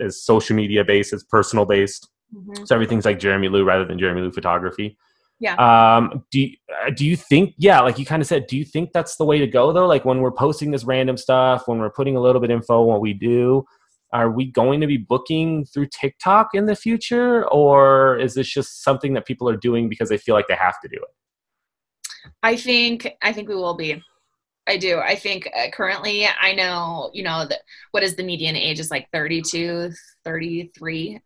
social media based, it's personal based. Mm-hmm. So everything's like Jeremy Lou rather than Jeremy Lou photography. Yeah. Do you think, yeah, like you kind of said, do you think that's the way to go though? Like when we're posting this random stuff, when we're putting a little bit info on what we do, are we going to be booking through TikTok in the future, or is this just something that people are doing because they feel like they have to do it? I think we will be. I do. I think currently I know, that what is the median age is like 32, 33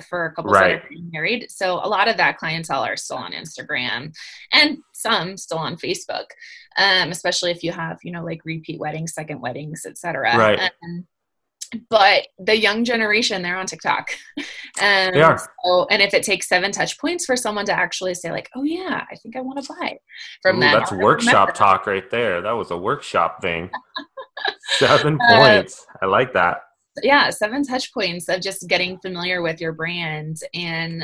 for couples that Right. are getting married. So a lot of that clientele are still on Instagram and some still on Facebook, especially if you have, like repeat weddings, second weddings, etc. Right. But the young generation, they're on TikTok. They are. And if it takes 7 touch points for someone to actually say like, oh yeah, I think I want to buy from Ooh, them, that's or they'll workshop remember. talk right there. That was a workshop thing. 7 Uh, points. I like that. yeah, 7 touch points of just getting familiar with your brand. And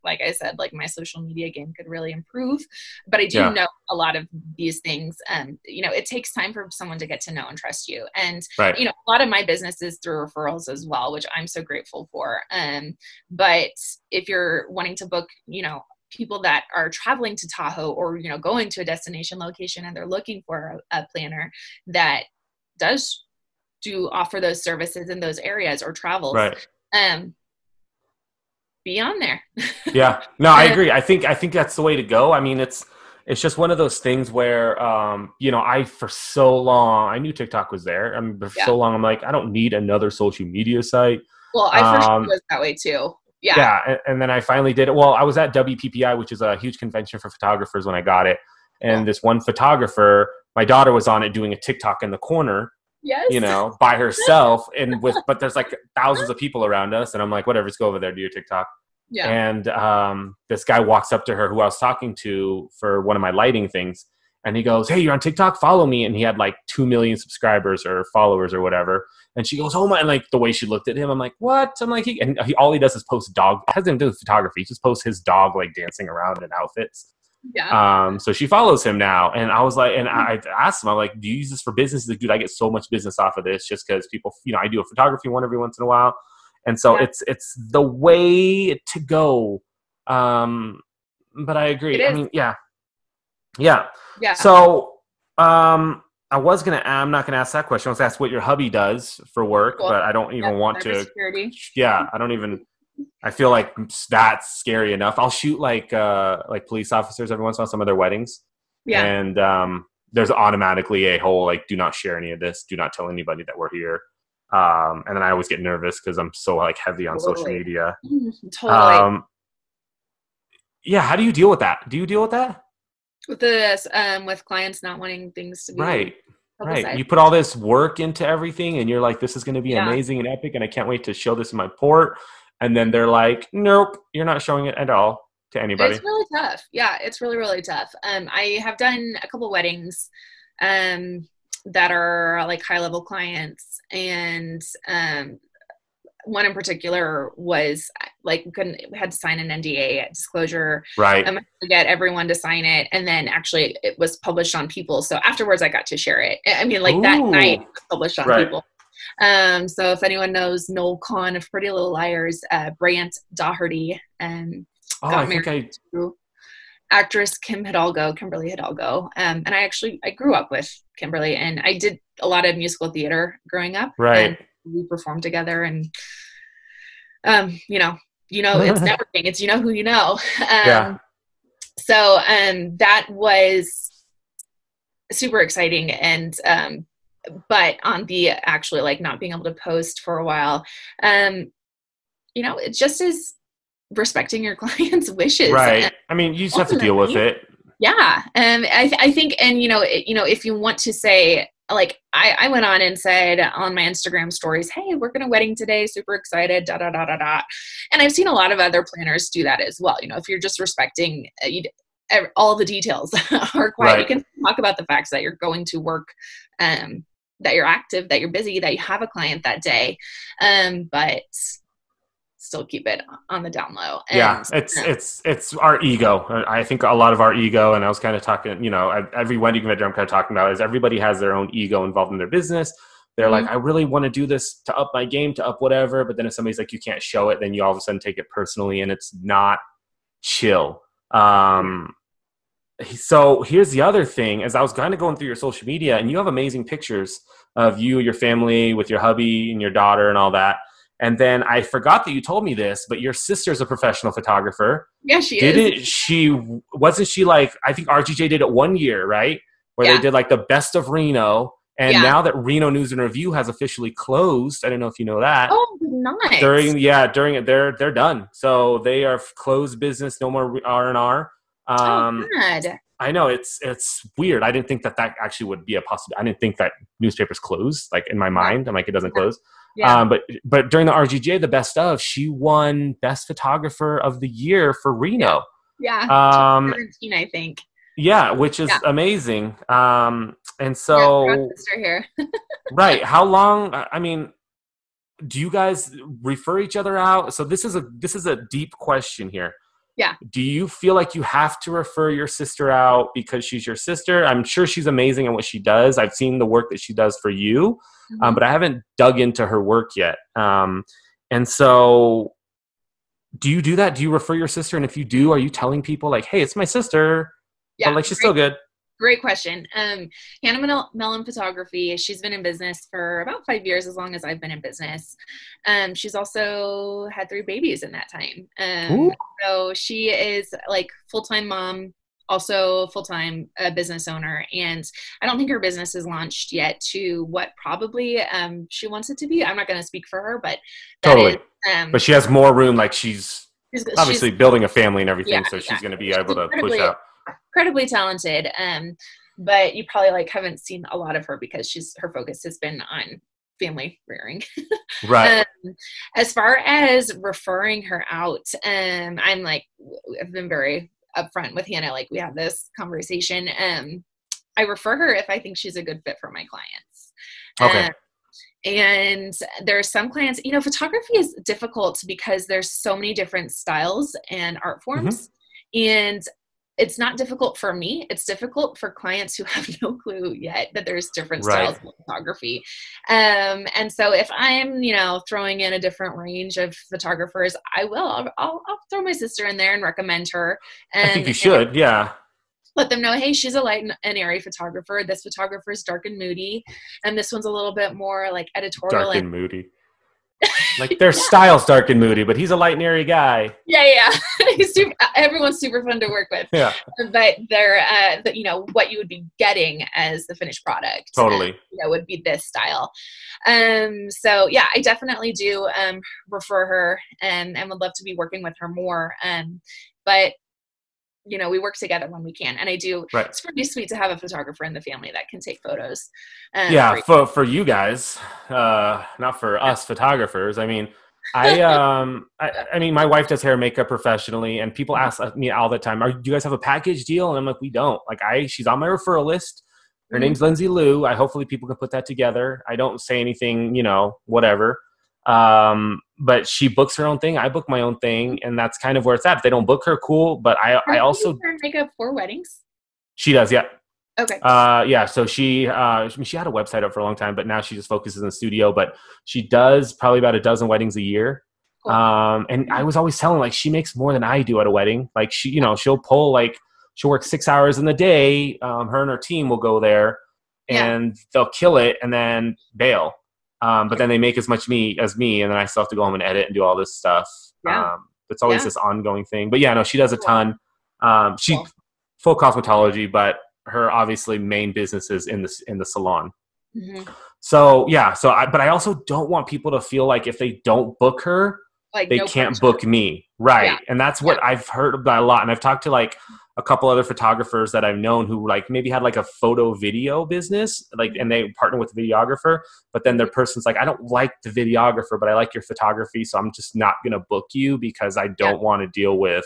like I said, like my social media game could really improve, but I do Yeah. know a lot of these things, it takes time for someone to get to know and trust you. And, Right. a lot of my business is through referrals as well, which I'm so grateful for. But if you're wanting to book, people that are traveling to Tahoe or, going to a destination location and they're looking for a planner that does do offer those services in those areas or travels, Right. be on there. Yeah. No, I agree. I think that's the way to go. I mean, it's just one of those things where I for so long I knew TikTok was there. I mean, for Yeah. so long I'm like, I don't need another social media site. Well, I for sure Um was that way too. Yeah. yeah, and then I finally did it. Well, I was at WPPI, which is a huge convention for photographers when I got it. And Cool. this one photographer, my daughter was on it doing a TikTok in the corner, Yes. by herself, but there's like thousands of people around us, and I'm like, whatever, just go over there, do your TikTok. Yeah. And this guy walks up to her who I was talking to for one of my lighting things, and he goes, "Hey, you're on TikTok? Follow me." And he had like 2 million subscribers or followers or whatever. And she goes, "Oh my!" And like the way she looked at him, I'm like, "What?" I'm like, all he does is post dog. It has nothing to do with photography. He just posts his dog like dancing around in outfits. Yeah. So she follows him now, and I was like, and I asked him, I'm like, "Do you use this for business?" He's like, "Dude, I get so much business off of this just because people, I do a photography one every once in a while, and so Yeah. it's the way to go." But I It agree. I is. mean, yeah, yeah. Yeah. So, I'm not gonna ask that question. I was asked what your hubby does for work, Cool. but I don't even Yep. want to. Cybersecurity. Yeah, I don't even. I feel like that's scary enough. I'll shoot like police officers every once in a while, some of their weddings, Yeah. and there's automatically a whole like, do not share any of this, do not tell anybody that we're here. And then I always get nervous because I'm so like heavy on social Totally. media. Totally. Yeah, how do you deal with that? Do you deal with that? With this, with clients not wanting things to be Right. Right. publicized. You put all this work into everything and you're like, this is going to be Yeah. amazing and epic and I can't wait to show this in my port. And then they're like, nope, you're not showing it at all to anybody. It's really tough. Yeah, it's really, really tough. I have done a couple weddings that are like high level clients, and one in particular was like we had to sign an NDA disclosure. Right. I had to get everyone to sign it, and then actually it was published on People. So afterwards, I got to share it. I mean, like that night it was published on Right. People. So if anyone knows Noel Kahn of Pretty Little Liars, Brant Doherty, got married to actress Kimberly Hidalgo. And I grew up with Kimberly, and I did a lot of musical theater growing up. Right. And we performed together, and it's networking. It's who you know. Yeah. So that was super exciting, and but on the actually like not being able to post for a while, it just is respecting your client's wishes. Right. I mean, you just have to deal with it. Yeah. I think, and if you want to say, like, I went on and said on my Instagram stories, "Hey, we're going to wedding today. Super excited, da, da, da, da, da." And I've seen a lot of other planners do that as well. If you're just respecting, all the details are quiet. Right. You can talk about the facts that you're going to work, that you're active, that you're busy, that you have a client that day, but still keep it on the down low. Yeah, And it's our ego. I think a lot of our ego, and I was kind of talking, every wedding vendor I'm kind of talking about is everybody has their own ego involved in their business. They're like, I really want to do this to up my game, to up whatever. But then if somebody's like, you can't show it, then you all of a sudden take it personally, and it's not chill. So here's the other thing: as I was kind of going through your social media, and you have amazing pictures of you, your family, with your hubby and your daughter, and all that. And then I forgot that you told me this, but your sister's a professional photographer. yeah, she is. Wasn't she like, I think RGJ did it 1 year, right? Where they did like the best of Reno. And now that Reno News and Review has officially closed, I don't know if you know that. Oh, nice. During it, they're done. So they are closed business, no more R&R. Good. I know it's weird. I didn't think that actually would be a possibility. I didn't think that newspapers close. Like in my mind, I'm like, it doesn't close. Yeah. But during the RGJ, the best of, she won best photographer of the year for Reno. Yeah. 17, I think. Yeah, which is amazing. And so, sister here. right. How long? I mean, do you guys refer each other out? So this is a deep question here. Yeah. Do you feel like you have to refer your sister out because she's your sister? I'm sure she's amazing at what she does. I've seen the work that she does for you, but I haven't dug into her work yet. And so do you do that? Do you refer your sister? And if you do, are you telling people like, hey, it's my sister, but like she's still good? Great question. Hannah Mellon Photography, she's been in business for about 5 years, as long as I've been in business. She's also had 3 babies in that time. So she is like full-time mom, also full-time business owner. And I don't think her business is launched yet to what probably she wants it to be. I'm not going to speak for her, but totally. But she has more room. Like she's obviously building a family and everything. So she's going to be able to push out. Incredibly talented, but you probably like haven't seen a lot of her because her focus has been on family rearing. Right. As far as referring her out, I'm like, I've been very upfront with Hannah. Like we have this conversation. I refer her if I think she's a good fit for my clients. Okay. And there are some clients, photography is difficult because there's so many different styles and art forms, and it's not difficult for me. It's difficult for clients who have no clue yet that there's different styles of photography. And so if I'm, throwing in a different range of photographers, I'll throw my sister in there and recommend her. And I think you should. Yeah. Let them know, hey, she's a light and airy photographer. This photographer is dark and moody. And this one's a little bit more like editorial. Dark and moody. Like their style's dark and moody, but he's a light and airy guy. Yeah. Everyone's super fun to work with. Yeah. But they're, what you would be getting as the finished product. Totally. Would be this style. So yeah, I definitely do refer her and would love to be working with her more. But we work together when we can. And I do, It's pretty sweet to have a photographer in the family that can take photos. For you guys, not for us photographers. I mean, I mean, my wife does hair and makeup professionally, and people ask me all the time, do you guys have a package deal? And I'm like, we don't. Like she's on my referral list. Her name's Lindsay Lou. Hopefully people can put that together. I don't say anything, whatever. But she books her own thing. I book my own thing, and that's kind of where it's at. If they don't book her, cool. But I also makeup for weddings. She does, yeah. Okay. So she had a website up for a long time, but now she just focuses in the studio. But she does probably about a dozen weddings a year. Cool. And I was always telling, like, she makes more than I do at a wedding. Like she'll work 6 hours in the day. Her and her team will go there, and they'll kill it, and then bail. But then they make as much as me, and then I still have to go home and edit and do all this stuff. Yeah. It's always this ongoing thing. But she does a ton. She full cosmetology, but her obviously main business is in the salon. Mm-hmm. But I also don't want people to feel like if they don't book her, like they can't book me. Right. Yeah. And that's what I've heard about a lot. And I've talked to like a couple other photographers that I've known who like maybe had like a photo video business, like, and they partner with a videographer, but then their person's like, I don't like the videographer, but I like your photography. So I'm just not going to book you because I don't want to deal with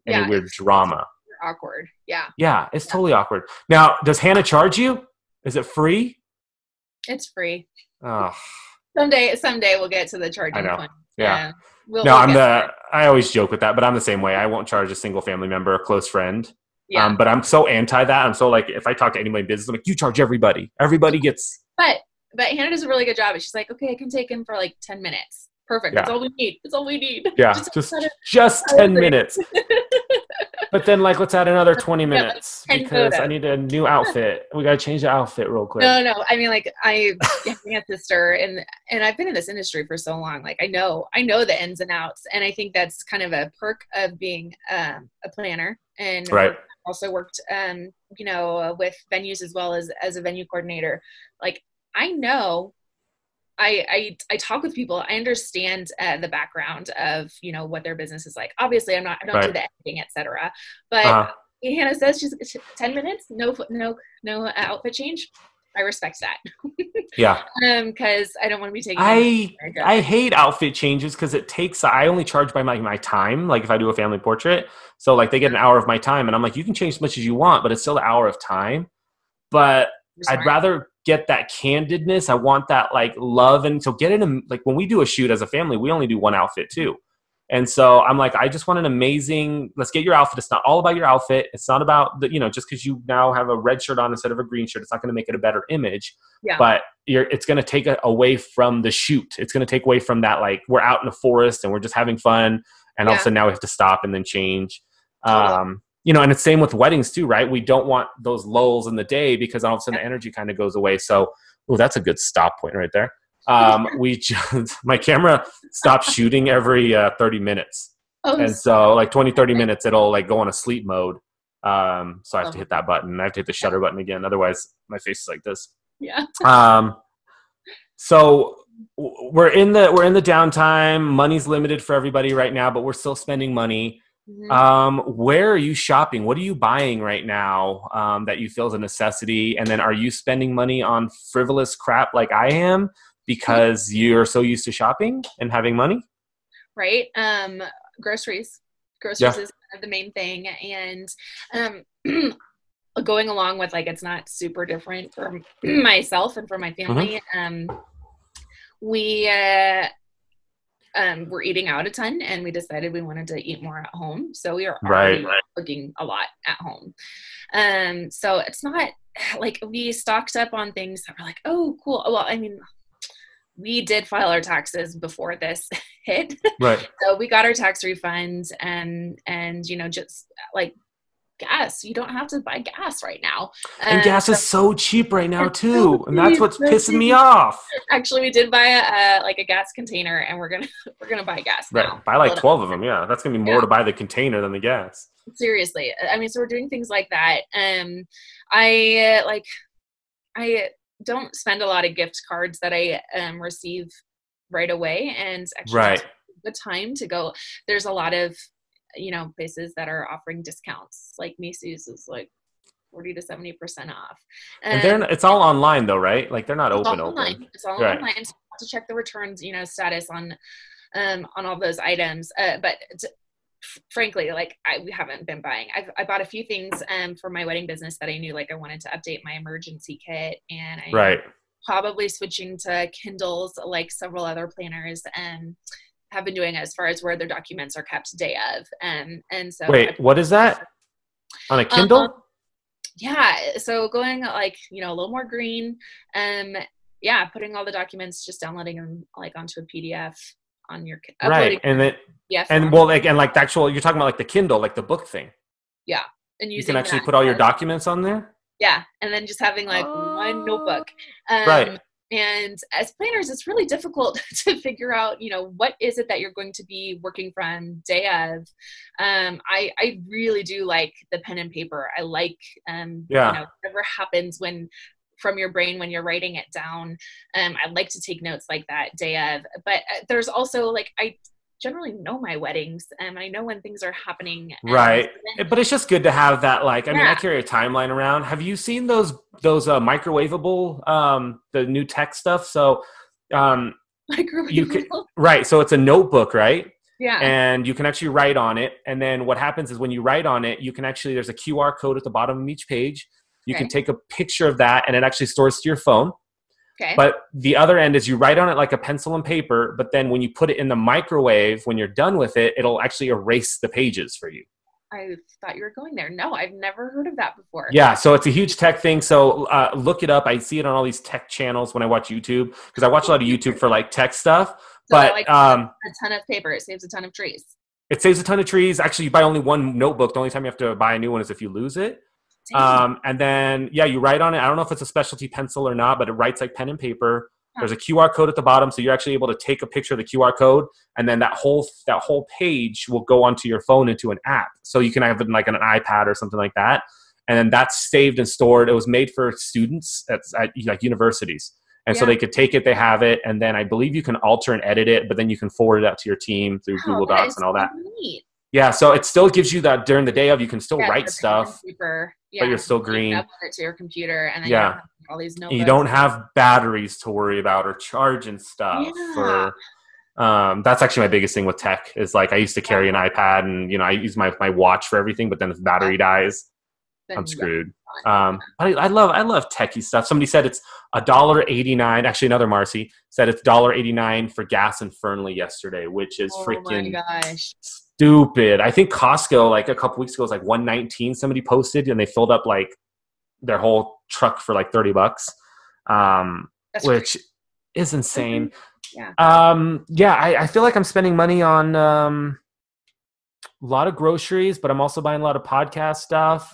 any weird drama. awkward. Yeah. Yeah, it's totally awkward. Now, does Hannah charge you? Is it free? It's free. Oh, Someday we'll get to the I charging know. point. Yeah. No, We'll get there. I always joke with that, but I'm the same way. I won't charge a single family member, a close friend. Yeah. But I'm so anti that. I'm so like, if I talk to anybody in business, I'm like, you charge everybody. Everybody gets. But Hannah does a really good job. She's like, okay, I can take him for like 10 minutes. Perfect. Yeah. That's all we need. That's all we need. Yeah, just 10 minutes. But then, like, let's add another 20 minutes because I need a new outfit. We got to change the outfit real quick. No. I mean, like, I have a sister, and I've been in this industry for so long. Like, I know the ins and outs, and I think that's kind of a perk of being a planner. And right. Also worked, with venues as well as a venue coordinator. Like, I know. I talk with people. I understand the background of, what their business is like. Obviously, I don't do the editing, etc. But Hannah says she's 10 minutes, no outfit change. I respect that. Yeah. Because I don't want to be taking. I hate outfit changes because I only charge by my time. Like if I do a family portrait, so like they get an hour of my time, and I'm like, you can change as much as you want, but it's still an hour of time. But I'd rather get that candidness. I want that like love. And so get in like when we do a shoot as a family, we only do one outfit too. And so I'm like, I just want an amazing, let's get your outfit. It's not all about your outfit. It's not about just because you now have a red shirt on instead of a green shirt, it's not going to make it a better image. Yeah. But it's going to take away from the shoot. It's going to take away from that, like we're out in the forest and we're just having fun. And all of a sudden now we have to stop and then change. Totally. And it's same with weddings too, right? We don't want those lulls in the day because all of a sudden the energy kind of goes away. So, that's a good stop point right there. My camera stops shooting every 30 minutes. And so like 20, 30 minutes, it'll like go on a sleep mode. So I have to hit that button. I have to hit the shutter button again. Otherwise my face is like this. Yeah. So we're in the downtime. Money's limited for everybody right now, but we're still spending money. Mm-hmm. Where are you shopping? What are you buying right now that you feel is a necessity? And then are you spending money on frivolous crap like I am because you're so used to shopping and having money? Right. Groceries is kind of the main thing. And going along with like, it's not super different for myself and for my family. Mm-hmm. We're eating out a ton, and we decided we wanted to eat more at home. So we are already cooking a lot at home. So it's not like we stocked up on things that were like, oh, cool. Well, I mean, we did file our taxes before this hit. Right. So we got our tax refunds and just like gas. You don't have to buy gas right now. And gas is so cheap right now too. And that's what's pissing me off. Actually, we did buy a gas container, and we're gonna buy gas now. Right. Buy like 12 of them. Yeah. That's gonna be more to buy the container than the gas. Seriously. I mean, so we're doing things like that. I don't spend a lot of gift cards that I receive right away, and actually the time to go. There's a lot of places that are offering discounts, like Macy's is like 40 to 70% off. And it's all online though, right? Like they're not open. It's all online. So you have to check the returns, status on all those items. But frankly, like we haven't been buying. I bought a few things for my wedding business that I knew like I wanted to update my emergency kit, and I'm probably switching to Kindles like several other planners and have been doing as far as where their documents are kept day of. And so what is that on a Kindle? So going like, a little more green, putting all the documents, just downloading them like onto a PDF on your, right. And then, like the actual, you're talking about like the Kindle, like the book thing. Yeah. And you can actually put all your documents on there. Yeah. And then just having like one notebook. Right. And as planners, it's really difficult to figure out, what is it that you're going to be working from day of. I really do like the pen and paper. I like, whatever happens from your brain when you're writing it down. I like to take notes like that day of. But there's also like, I generally know my weddings and I know when things are happening. Right. But it's just good to have that, like, I mean, I carry a timeline around. Have you seen those microwavable, the new tech stuff? So, microwavable? right. So it's a notebook, right? Yeah. and you can actually write on it. And then what happens is when you write on it, you can actually, there's a QR code at the bottom of each page. You can take a picture of that and it actually stores to your phone. Okay. But the other end is you write on it like a pencil and paper, but then when you put it in the microwave, when you're done with it, it'll actually erase the pages for you. I thought you were going there. No, I've never heard of that before. Yeah, so it's a huge tech thing. So look it up. I see it on all these tech channels when I watch YouTube, because I watch a lot of YouTube for like tech stuff. So but like a ton of paper. It saves a ton of trees. It saves a ton of trees. Actually, you buy only one notebook. The only time you have to buy a new one is if you lose it. And then, you write on it. I don't know if it's a specialty pencil or not, but it writes like pen and paper. There's a QR code at the bottom, so you're actually able to take a picture of the QR code, and then that whole page will go onto your phone into an app. So you can have it like on an iPad or something like that, and then that's saved and stored. It was made for students at like universities, and so they could take it, they have it, and then I believe you can alter and edit it, but then you can forward it out to your team through Google Docs and all that. Neat. Yeah, so it still gives you that during the day of, you can still write stuff, but you're still green. You can upload it to your computer, and then you have all these notebooks. You don't have batteries to worry about or charging stuff. That's actually my biggest thing with tech is like I used to carry an iPad, and I use my watch for everything, but then if battery dies, then I'm screwed. I love techie stuff. Somebody said it's $1.89. Actually, another Marci said it's $1.89 for gas in Fernley yesterday, which is freaking stupid. I think Costco like a couple weeks ago was like $1.19. Somebody posted, and they filled up like their whole truck for like $30, which is insane. I feel like I'm spending money on a lot of groceries, but I'm also buying a lot of podcast stuff.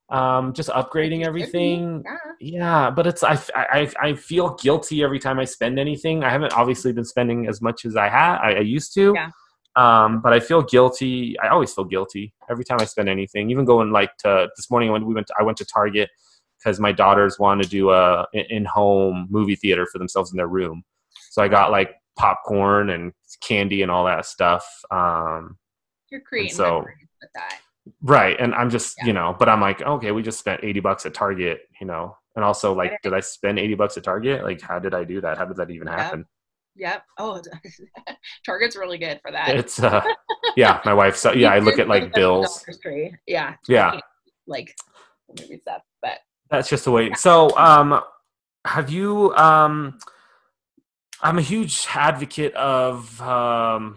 Just upgrading everything. But it's I feel guilty every time I spend anything. I haven't obviously been spending as much as I used to. But I feel guilty. I always feel guilty every time I spend anything. Even going like to this morning when I went to Target because my daughters want to do a in-home movie theater for themselves in their room. So I got like popcorn and candy and all that stuff. You're creating memories with that. Right. And I'm just, but I'm like, okay, we just spent $80 at Target, and also like, did I spend $80 at Target? Like, how did I do that? How did that even happen? Yep. Oh, Target's really good for that. It's, my wife. So I look at like bills. Yeah. Like maybe stuff, but that's just the way. So, have you, I'm a huge advocate of,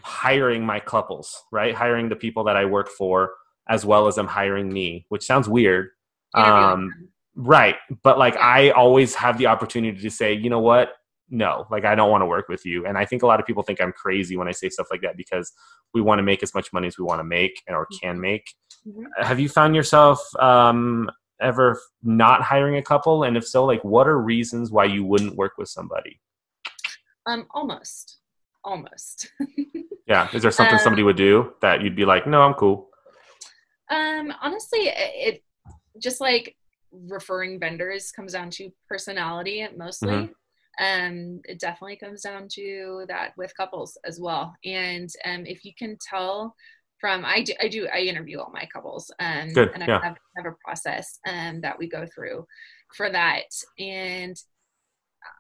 hiring my couples, right? Hiring the people that I work for, as well as I'm hiring me, which sounds weird. Right. But like, I always have the opportunity to say, you know what? No, like I don't want to work with you. And I think a lot of people think I'm crazy when I say stuff like that because we want to make as much money as we want to make or can make. Have you found yourself ever not hiring a couple? And if so, like what are reasons why you wouldn't work with somebody? Almost. Yeah. Is there something somebody would do that you'd be like, no, I'm cool? Honestly, it just like referring vendors comes down to personality mostly. It definitely comes down to that with couples as well. And if you can tell from, I interview all my couples, Good. And I have a process that we go through for that. And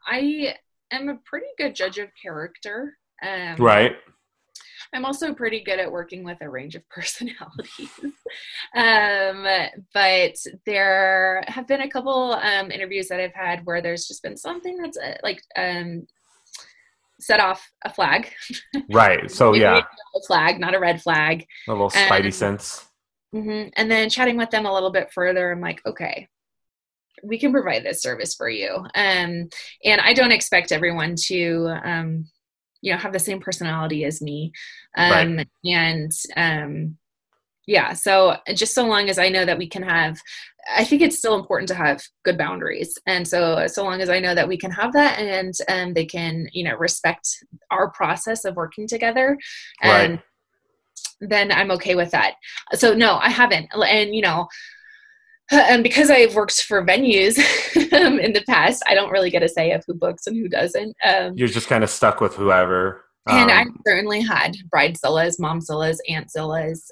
I am a pretty good judge of character. Right. I'm also pretty good at working with a range of personalities. But there have been a couple interviews that I've had where there's just been something that's set off a flag. Right. So a flag, not a red flag. A little spidey sense. And then chatting with them a little bit further, I'm like, okay, we can provide this service for you. And I don't expect everyone to have the same personality as me. Right. So just so long as I know that we can have, I think it's still important to have good boundaries. And so long as I know that we can have that and they can, respect our process of working together, right. Then I'm okay with that. So no, I haven't. And because I've worked for venues in the past, I don't really get a say of who books and who doesn't. You're just kind of stuck with whoever. And I certainly had bridezillas, momzillas, auntzillas,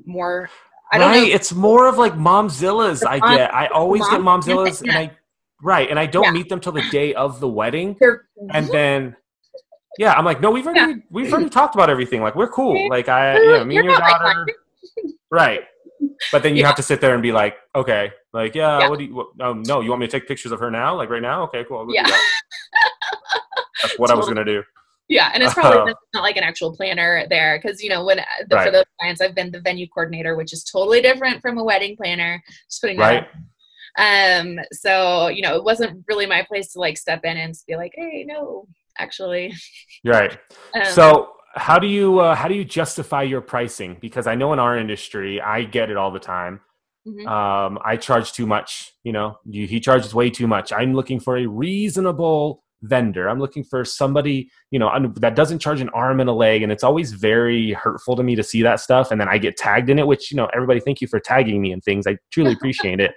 more. I don't know. It's more of like momzillas. I always get momzillas, and I don't meet them till the day of the wedding, and then Yeah, I'm like, no, Yeah. we've already talked about everything. Like, we're cool. Like, me You're and your not my client. daughter, right? But then you Yeah. have to sit there and be like, okay, like, yeah, Yeah. what do you? No, you want me to take pictures of her now? Like right now? Okay, cool, I'll go Yeah. do that. That's what I was Totally. gonna do. Yeah, and it's probably not like an actual planner there because when for Right, those clients, I've been the venue coordinator, which is totally different from a wedding planner. Just putting that right, up. So it wasn't really my place to like step in and be like, hey, no, actually. right. Um, So how do you justify your pricing? Because I know in our industry, I get it all the time. mhm. I charge too much. He charges way too much. I'm looking for a reasonable vendor. I'm looking for somebody, that doesn't charge an arm and a leg. And it's always very hurtful to me to see that stuff. And then I get tagged in it, which, everybody, thank you for tagging me and things. I truly appreciate it.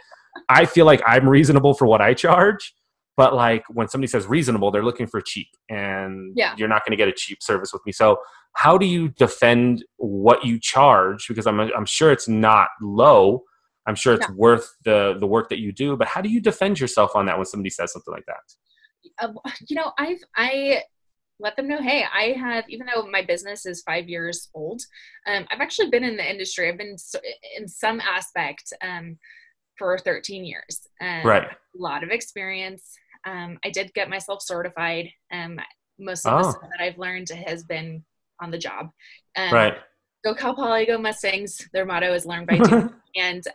I feel like I'm reasonable for what I charge. But like when somebody says reasonable, they're looking for cheap, and Yeah. you're not going to get a cheap service with me. So how do you defend what you charge? Because I'm sure it's not low. I'm sure it's Yeah. worth the work that you do, but how do you defend yourself on that when somebody says something like that? I let them know, hey, I have, even though my business is 5 years old, I've actually been in the industry. I've been in some aspect for 13 years. Right. A lot of experience. I did get myself certified. Most of the Oh, stuff that I've learned has been on the job. right. Go Cal Poly, go Mustangs. Their motto is learn by doing. And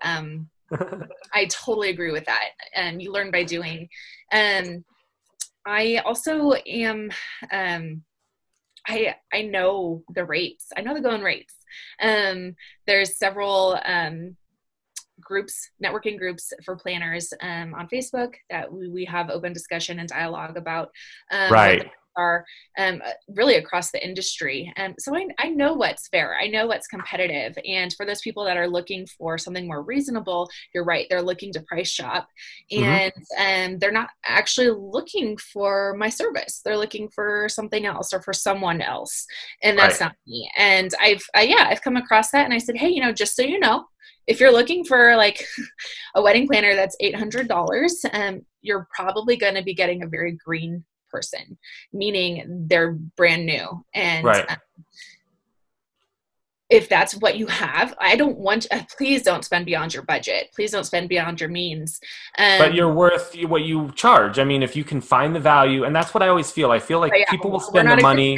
I totally agree with that. You learn by doing. I also am, I know the rates. I know the going rates. There's several networking groups for planners on Facebook that we have open discussion and dialogue about what the Right. are really across the industry. So I know what's fair. I know what's competitive. And for those people that are looking for something more reasonable, you're right. They're looking to price shop, Mm-hmm. and they're not actually looking for my service. They're looking for something else or for someone else. And that's Right. not me. And I've come across that, and I said, hey, just so you know, if you're looking for like a wedding planner that's $800, you're probably going to be getting a very green person, meaning they're brand new. And Right. if that's what you have, I don't want, please don't spend beyond your budget. Please don't spend beyond your means. But you're worth what you charge. I mean, if you can find the value, and that's what I always feel. I feel But like yeah, people will we're spend the not a group. money.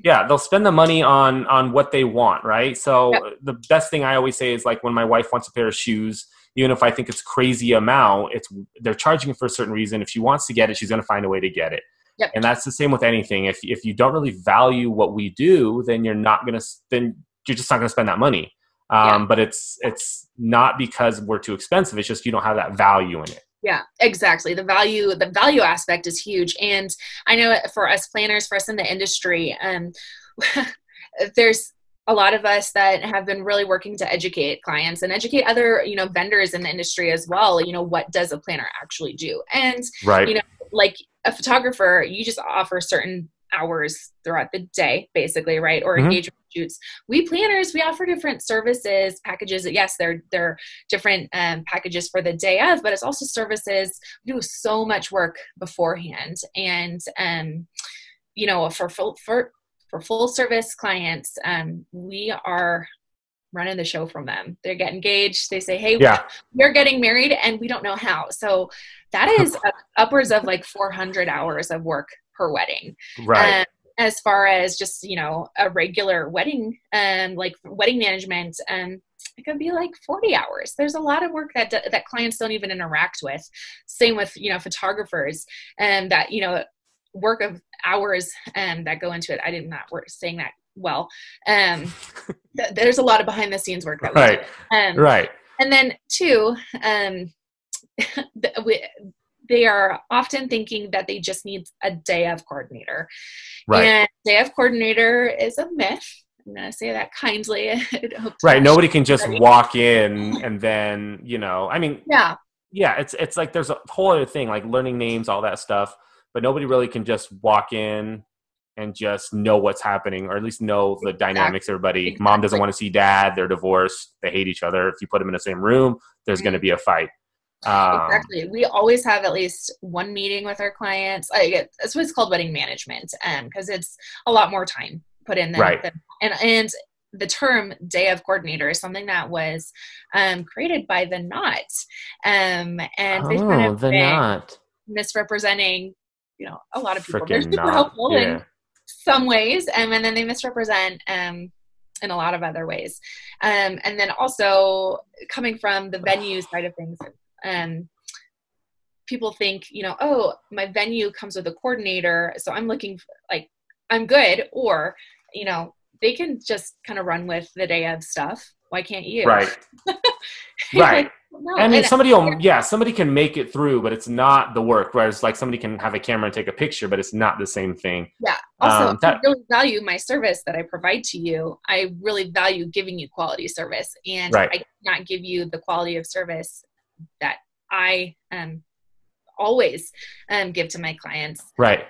Yeah, they'll spend the money on what they want, right? Yep. So the best thing I always say is like when my wife wants a pair of shoes, even if I think it's crazy amount, they're charging for a certain reason. If she wants to get it, she's going to find a way to get it. Yep. And that's the same with anything. If you don't really value what we do, then you're just not going to spend that money. Yeah. But it's not because we're too expensive. It's just you don't have that value in it. Yeah, exactly. The value aspect is huge. And I know for us planners, for us in the industry, there's a lot of us that have been really working to educate clients and educate other, vendors in the industry as well. What does a planner actually do? And, Right. Like a photographer, you just offer certain hours throughout the day, basically, right? Or Mm-hmm. engagement shoots. We planners, we offer different services, packages. Yes, they're different packages for the day of, but it's also services. We do so much work beforehand, and for full service clients, we are running the show from them. They get engaged. They say, hey, Yeah. we're getting married and we don't know how. So that is upwards of like 400 hours of work per wedding. Right. As far as just, a regular wedding, like wedding management, it could be like 40 hours. There's a lot of work that clients don't even interact with. Same with, photographers, and that, work of hours that go into it. I did not work saying that well. There's a lot of behind the scenes work that we do. Right. And then two, they are often thinking that they just need a day of coordinator. Right. And day of coordinator is a myth. I'm going to say that kindly. Right. Nobody can just walk in and then, I mean, yeah, it's like there's a whole other thing, like learning names, all that stuff, but nobody really can just walk in and just know what's happening, or at least know the dynamics. Everybody, exactly. Mom doesn't want to see dad. They're divorced. They hate each other. If you put them in the same room, there's going to be a fight. Exactly. We always have at least one meeting with our clients. That's what it's called, wedding management, because it's a lot more time put in Right. and the term day of coordinator is something that was created by the Knot, and they've kind of The been Knot. misrepresenting, a lot of people. They're Freaking super Knot. helpful in Yeah. some ways, and then they misrepresent in a lot of other ways. And then also coming from the venue side of things, people think, oh, my venue comes with a coordinator, so I'm looking like I'm good, or, they can just kind of run with the day of stuff. Why can't you? Right. Right. Right. No, I mean, and somebody can make it through, but it's not the work. Whereas, like, somebody can have a camera and take a picture, but it's not the same thing. yeah. Also, I really value my service that I provide to you. I really value giving you quality service, and right. I cannot give you the quality of service that I always give to my clients. Right.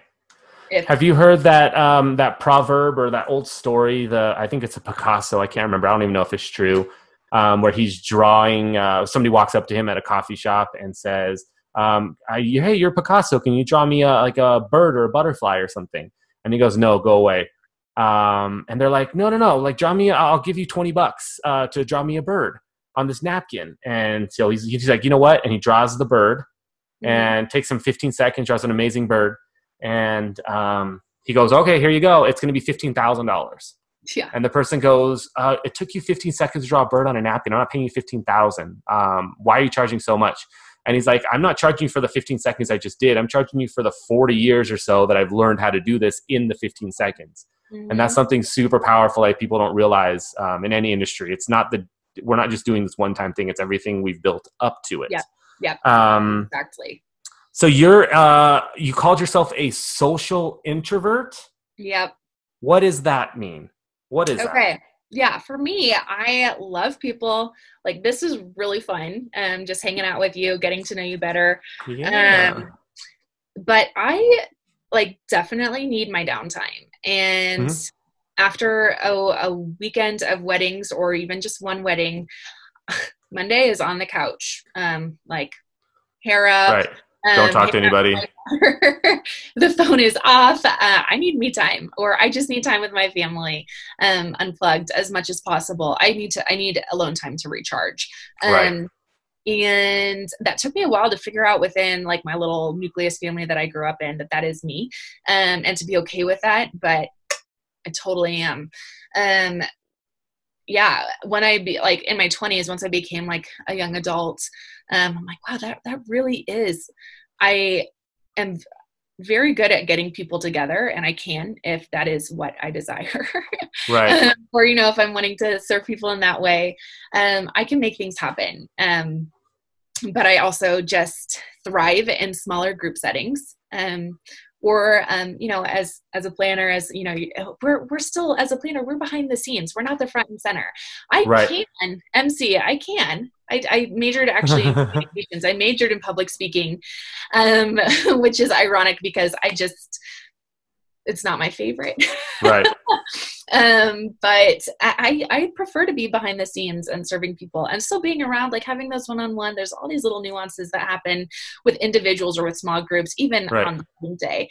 Have you heard that that proverb or that old story? I think it's a Picasso. I can't remember. I don't even know if it's true. Where he's drawing. Somebody walks up to him at a coffee shop and says, "Hey, you're Picasso. Can you draw me a bird or a butterfly or something?" And he goes, "No, go away." And they're like, "No. Like, draw me. I'll give you $20 to draw me a bird on this napkin." And so he's like, "You know what?" And he draws the bird, and takes him 15 seconds. Draws an amazing bird. And he goes, "Okay, here you go. It's going to be $15,000. Yeah. And the person goes, "It took you 15 seconds to draw a bird on a napkin. I'm not paying you $15,000. Why are you charging so much?" And he's like, "I'm not charging you for the 15 seconds I just did. I'm charging you for the 40 years or so that I've learned how to do this in the 15 seconds. And that's something super powerful that people don't realize in any industry. It's not we're not just doing this one-time thing. It's everything we've built up to it. Yeah. Exactly. So you called yourself a social introvert? Yep. What does that mean? What is that? Okay. Yeah. For me, I love people. Like, this is really fun. Just hanging out with you, getting to know you better. Yeah. But I definitely need my downtime. And after a weekend of weddings, or even just one wedding, Monday is on the couch. Hair up. Right. Don't talk to anybody. The phone is off. I need me time, or I just need time with my family, unplugged as much as possible. I need alone time to recharge. Right. And that took me a while to figure out within my little nucleus family that I grew up in, that is me, and to be okay with that. But I totally am. Yeah, when I be in my 20s, once I became a young adult, I'm like, wow, that really is. I am very good at getting people together, and I can, if that is what I desire. Right. Or, if I'm wanting to serve people in that way, I can make things happen. But I also just thrive in smaller group settings. Or, as a planner, we're still, as a planner, we're behind the scenes. We're not the front and center. I can MC. I majored actually in communications. I majored in public speaking, which is ironic because it's not my favorite. Right. But I prefer to be behind the scenes and serving people, and still being around, having those one-on-one. There's all these little nuances that happen with individuals or with small groups, even on the same day.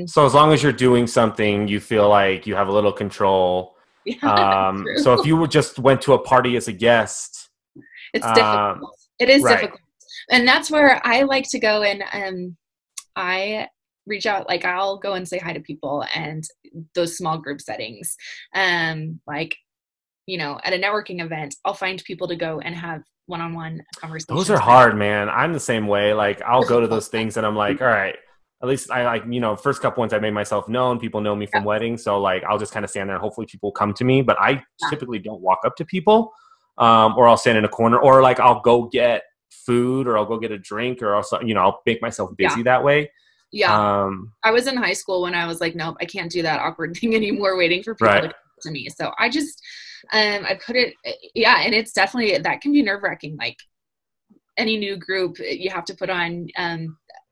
So as long as you're doing something, you feel like you have a little control. So if you just went to a party as a guest, it's difficult. It is difficult. And that's where I like to go, and I reach out. I'll go and say hi to people, and those small group settings, at a networking event, I'll find people to go and have one-on-one conversations. Those are hard, man. I'm the same way. I'll go to those things and I'm like, all right, at least I first couple ones I made myself known. People know me from weddings. So I'll just kind of stand there and hopefully people come to me, but I typically don't walk up to people, or I'll stand in a corner, or I'll go get food, or I'll go get a drink, or I'll make myself busy that way. Yeah. I was in high school when I was like, nope, I can't do that awkward thing anymore, waiting for people to come to me. So I just, I put it, and it's definitely, that can be nerve wracking. Any new group, you have to put on,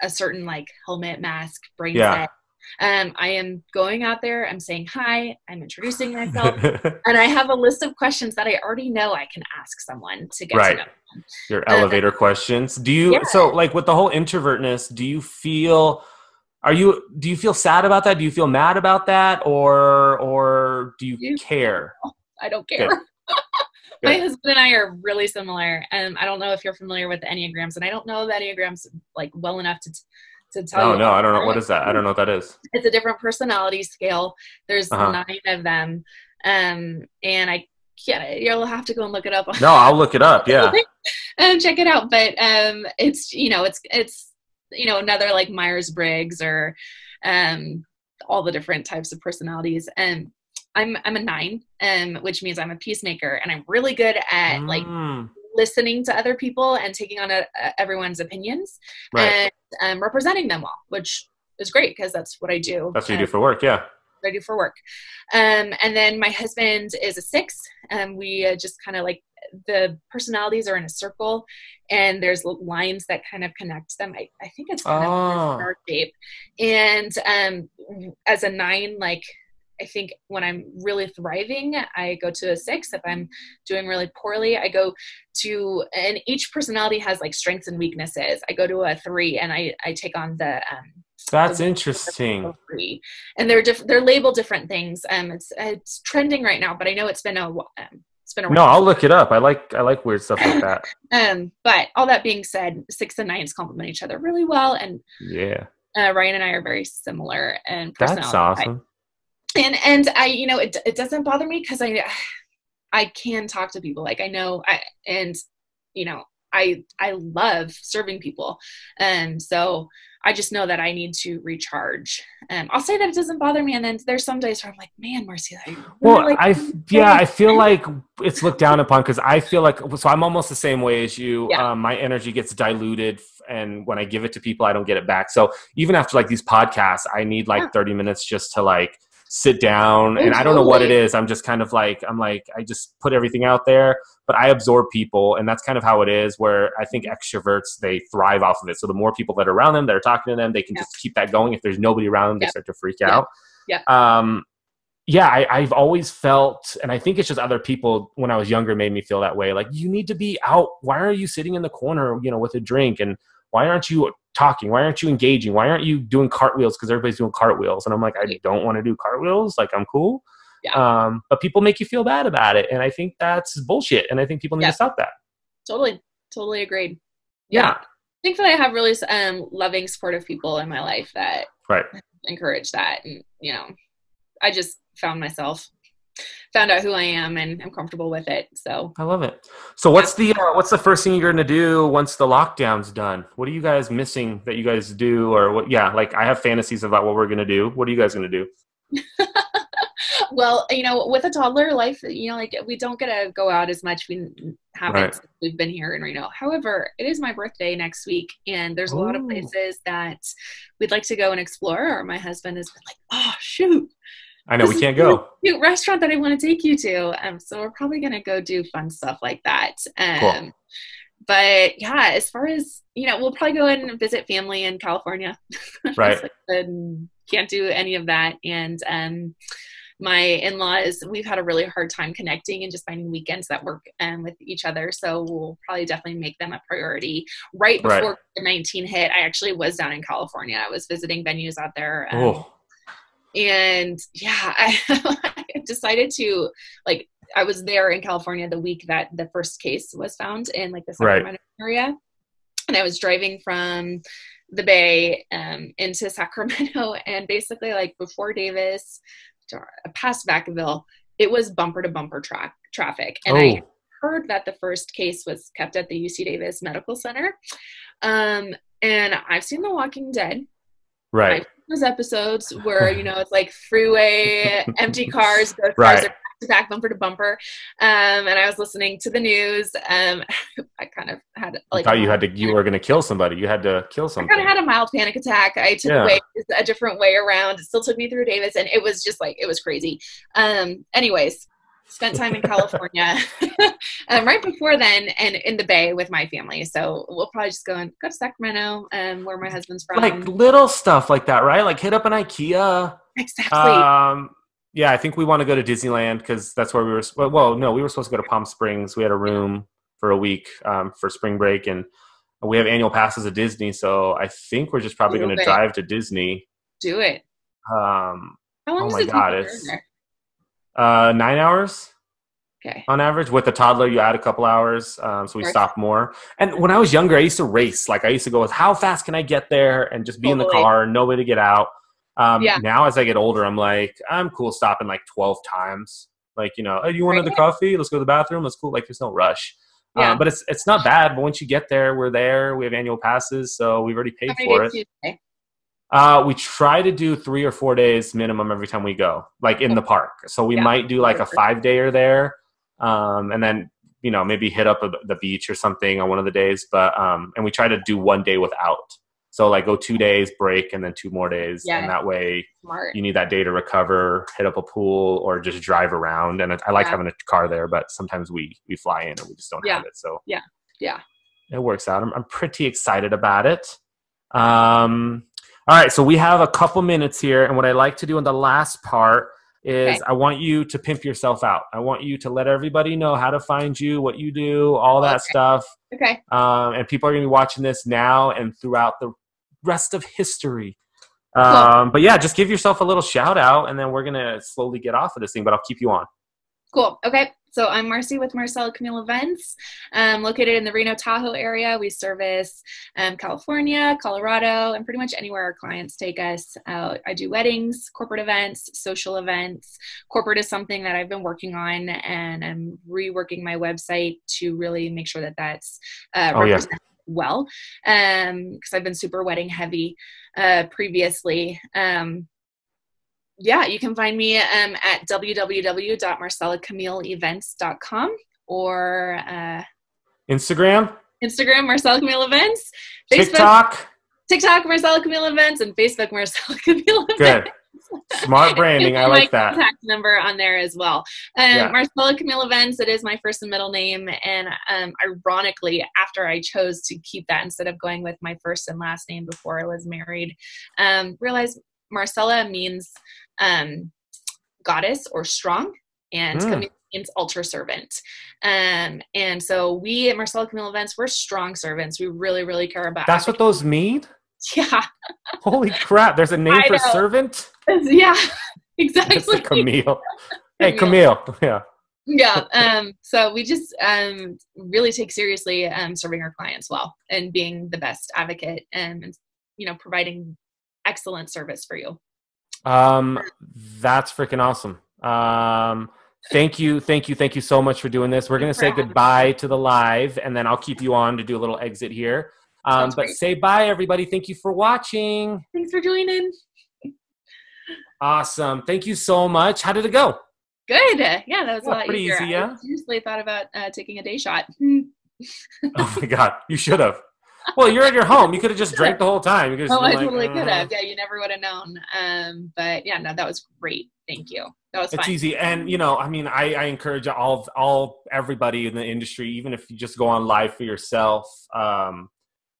a certain helmet, mask, brain set. I am going out there, I'm saying hi, I'm introducing myself, and I have a list of questions that I already know I can ask someone to get to know them. Your elevator questions. Yeah. So like with the whole introvertness, do you feel sad about that? Do you feel mad about that? Or do you care? I don't care. Good. My Good. husband and I are really similar. I don't know if you're familiar with the Enneagrams, and I don't know the Enneagrams like well enough to tell you. No, I don't know. What is that? I don't know what that is. It's a different personality scale. There's Uh-huh. 9 of them. And you'll have to go and look it up No, I'll look it up. Yeah. and check it out. But it's another like Myers-Briggs or all the different types of personalities. And I'm a 9, which means I'm a peacemaker, and I'm really good at like listening to other people and taking on everyone's opinions Right. and representing them well, which is great because that's what I do. That's what you do for work. Yeah. What I do for work. And then my husband is a 6, and we just kind of like the personalities are in a circle, and there's lines that kind of connect them. I think it's kind of a star shape. And as a 9, like I think when I'm really thriving, I go to a 6. If I'm doing really poorly, I go to, and each personality has like strengths and weaknesses. I go to a 3, and I take on that's interesting. And they're labeled different things. It's trending right now, but I know it's been around. No, I'll look it up. I like weird stuff like that. But all that being said, 6 and 9s complement each other really well, and yeah, Ryan and I are very similar in personality. That's awesome. And I, it doesn't bother me because I can talk to people. Like I know, I love serving people. And so I just know that I need to recharge. I'll say that it doesn't bother me. And then there's some days where I'm like, man, Marci, I feel like it's looked down upon because I feel like, so I'm almost the same way as you. Yeah. My energy gets diluted, and when I give it to people, I don't get it back. So even after like these podcasts, I need like 30 minutes just to like sit down, and I don't know what it is. I'm just kind of like, I just put everything out there, but I absorb people, and that's kind of how it is, where I think extroverts, they thrive off of it. So the more people that are around them, that are talking to them, they can just keep that going. If there's nobody around them, they start to freak out. I've always felt, and I think it's just other people when I was younger made me feel that way. Like, you need to be out. Why are you sitting in the corner, with a drink? And why aren't you talking? Why aren't you engaging? Why aren't you doing cartwheels? Because everybody's doing cartwheels. And I'm like, I don't want to do cartwheels. Like, I'm cool. Yeah. But people make you feel bad about it. And I think that's bullshit. And I think people need to stop that. Totally agreed. Yeah. Thankfully, I have really loving, supportive people in my life that encourage that. And, I just found out who I am, and I'm comfortable with it. So I love it. So what's the first thing you're going to do once the lockdown's done? What are you guys missing that you guys do? Or what? Yeah. Like, I have fantasies about what we're going to do. What are you guys going to do? Well, with a toddler life, like we don't get to go out as much. We haven't since we've been here in Reno. However, it is my birthday next week, and there's a lot of places that we'd like to go and explore. Or my husband has been like, "Oh, shoot. I know we can't go. Cute restaurant that I want to take you to." So we're probably going to go do fun stuff like that. Cool. But yeah, as far as, we'll probably go and visit family in California. Right. Can't do any of that. And my in-laws, we've had a really hard time connecting and just finding weekends that work with each other. So we'll probably definitely make them a priority. Right before COVID-19 hit, I actually was down in California. I was visiting venues out there. And yeah, I decided to, like, I was there in California the week that the first case was found in like the Sacramento area. And I was driving from the Bay into Sacramento, and basically like before Davis, past Vacaville, it was bumper to bumper traffic. And I heard that the first case was kept at the UC Davis Medical Center. And I've seen The Walking Dead. Right. Those episodes where, it's like freeway, empty cars, both cars are back to back, bumper to bumper. And I was listening to the news. I kind of had like, I thought you were going to kill somebody. You had to kill something. I kind of had a mild panic attack. I took a different way around. It still took me through Davis, and it was just like, it was crazy. Anyways, spent time in California right before then, and in the Bay with my family. So we'll probably just go to Sacramento, where my husband's from. Like little stuff like that, right? Like hit up an IKEA. Exactly. Yeah, I think we want to go to Disneyland because that's where we were. Well, no, we were supposed to go to Palm Springs. We had a room. for a week for spring break, and we have annual passes at Disney. So I think we're just probably going to drive to Disney. Do it. How long does it take to get there? 9 hours. Okay. On average. With the toddler, you add a couple hours, so we stop more. And when I was younger, I used to race. Like I used to go with how fast can I get there and just be in the car, no way to get out. Now as I get older, I'm like, I'm cool stopping like 12 times. Like, you know, hey, you want another coffee? Let's go to the bathroom. That's cool. Like there's no rush. But it's not bad. But once you get there, we're there. We have annual passes, so we've already paid for it. We try to do 3 or 4 days minimum every time we go, like in the park. So we might do like a 5-dayer there. And then, you know, maybe hit up the beach or something on one of the days, but, and we try to do 1 day without. So like go 2 days, break, and then 2 more days. And that way you need that day to recover, hit up a pool, or just drive around. And I like having a car there, but sometimes we fly in and we just don't have it. So it works out. I'm pretty excited about it. All right. So we have a couple minutes here. And what I like to do in the last part is I want you to pimp yourself out. I want you to let everybody know how to find you, what you do, all that stuff. Okay. And people are going to be watching this now and throughout the rest of history. But yeah, just give yourself a little shout out, and then we're going to slowly get off of this thing, but I'll keep you on. Cool. Okay. So I'm Marci with Marcella Camille Events, located in the Reno Tahoe area. We service California, Colorado, and pretty much anywhere our clients take us. I do weddings, corporate events, social events. Corporate is something that I've been working on, and I'm reworking my website to really make sure that that's represented well, because I've been super wedding heavy previously. You can find me at www.marcellacamilleevents.com or Instagram, Marcella Camille Events, Facebook, TikTok, Marcella Camille Events, and Facebook, Marcella Camille Events. Good. Smart branding. I like that. Contact number on there as well. Marcella Camille Events. It is my first and middle name, and ironically, after I chose to keep that instead of going with my first and last name before I was married, realized Marcella means goddess or strong, and Camille means altar servant. And so we at Marcella Camille Events, we're strong servants. We really, really care about. That's what those mean? Yeah. Holy crap. There's a name for servant? Yeah, exactly. It's like Camille. Hey, Camille. Yeah. Yeah. So we just really take seriously serving our clients well and being the best advocate and, you know, providing excellent service for you. That's freaking awesome. Thank you so much for doing this. We're going to say goodbye to the live, and then I'll keep you on to do a little exit here. But say bye, everybody. Thank you for watching. Thanks for joining. Awesome. Thank you so much. How did it go? Good. Yeah, that was a lot pretty easier. easy, yeah? I seriously thought about taking a day shot. Oh my God. You should have. Well, you're at your home. You could have just drank the whole time. You could have I totally could have. Yeah, you never would have known. But yeah, no, that was great. Thank you. That was fun. It's easy. And, you know, I mean, I encourage everybody in the industry, even if you just go on live for yourself,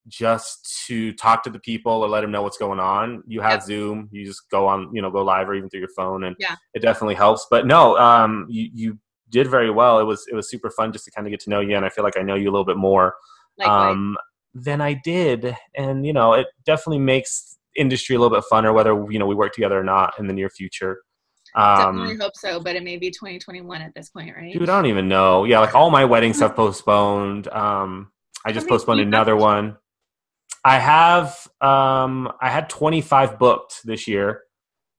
just to talk to the people or let them know what's going on. You have Zoom, you just go on, you know, go live or even through your phone, and it definitely helps. But no, you did very well. It was super fun just to kind of get to know you. And I feel like I know you a little bit more than I did. And, you know, it definitely makes industry a little bit funner, whether, you know, we work together or not in the near future. Definitely hope so, but it may be 2021 at this point, right? Dude, I don't even know. Yeah, like all my weddings have postponed. I just postponed another one. I had 25 booked this year.